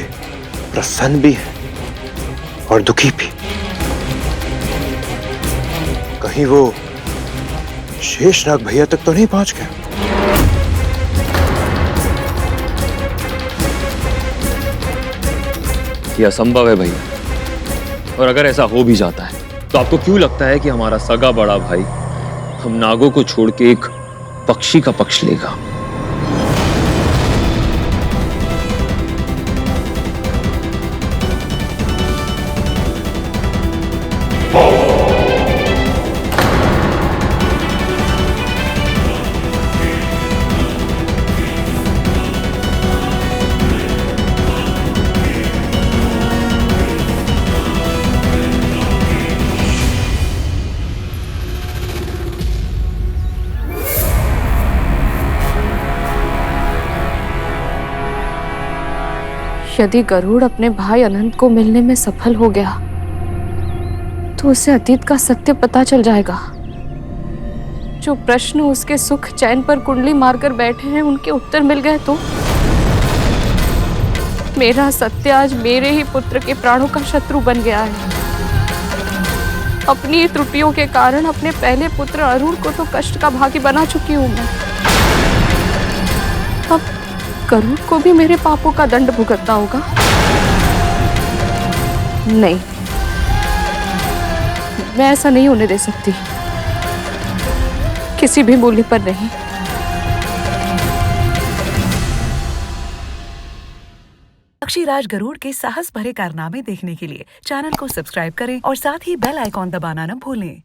[SPEAKER 3] प्रसन्न भी है और दुखी भी। कहीं वो शेषनाग भैया तक तो नहीं पहुंच गया?
[SPEAKER 2] ये असंभव है भैया, और अगर ऐसा हो भी जाता है तो आपको क्यों लगता है कि हमारा सगा बड़ा भाई हम नागों को छोड़ के एक पक्षी का पक्ष लेगा?
[SPEAKER 6] यदि गरुड़ अपने भाई अनंत को मिलने में सफल हो गया तो उसे अतीत का सत्य पता चल जाएगा। जो प्रश्न उसके सुख चैन पर कुंडली मारकर बैठे हैं उनके उत्तर मिल गए तो मेरा सत्य आज मेरे ही पुत्र के प्राणों का शत्रु बन गया है। अपनी त्रुटियों के कारण अपने पहले पुत्र अरुण को तो कष्ट का भागी बना चुकी हूँ मैं। अब गरुड़ को भी मेरे पापों का दंड भुगतना होगा। नहीं, मैं ऐसा नहीं होने दे सकती, किसी भी मूल्य पर नहीं।
[SPEAKER 18] पक्षीराज गरुड़ के साहस भरे कारनामे देखने के लिए चैनल को सब्सक्राइब करें और साथ ही बेल आइकॉन दबाना न भूलें।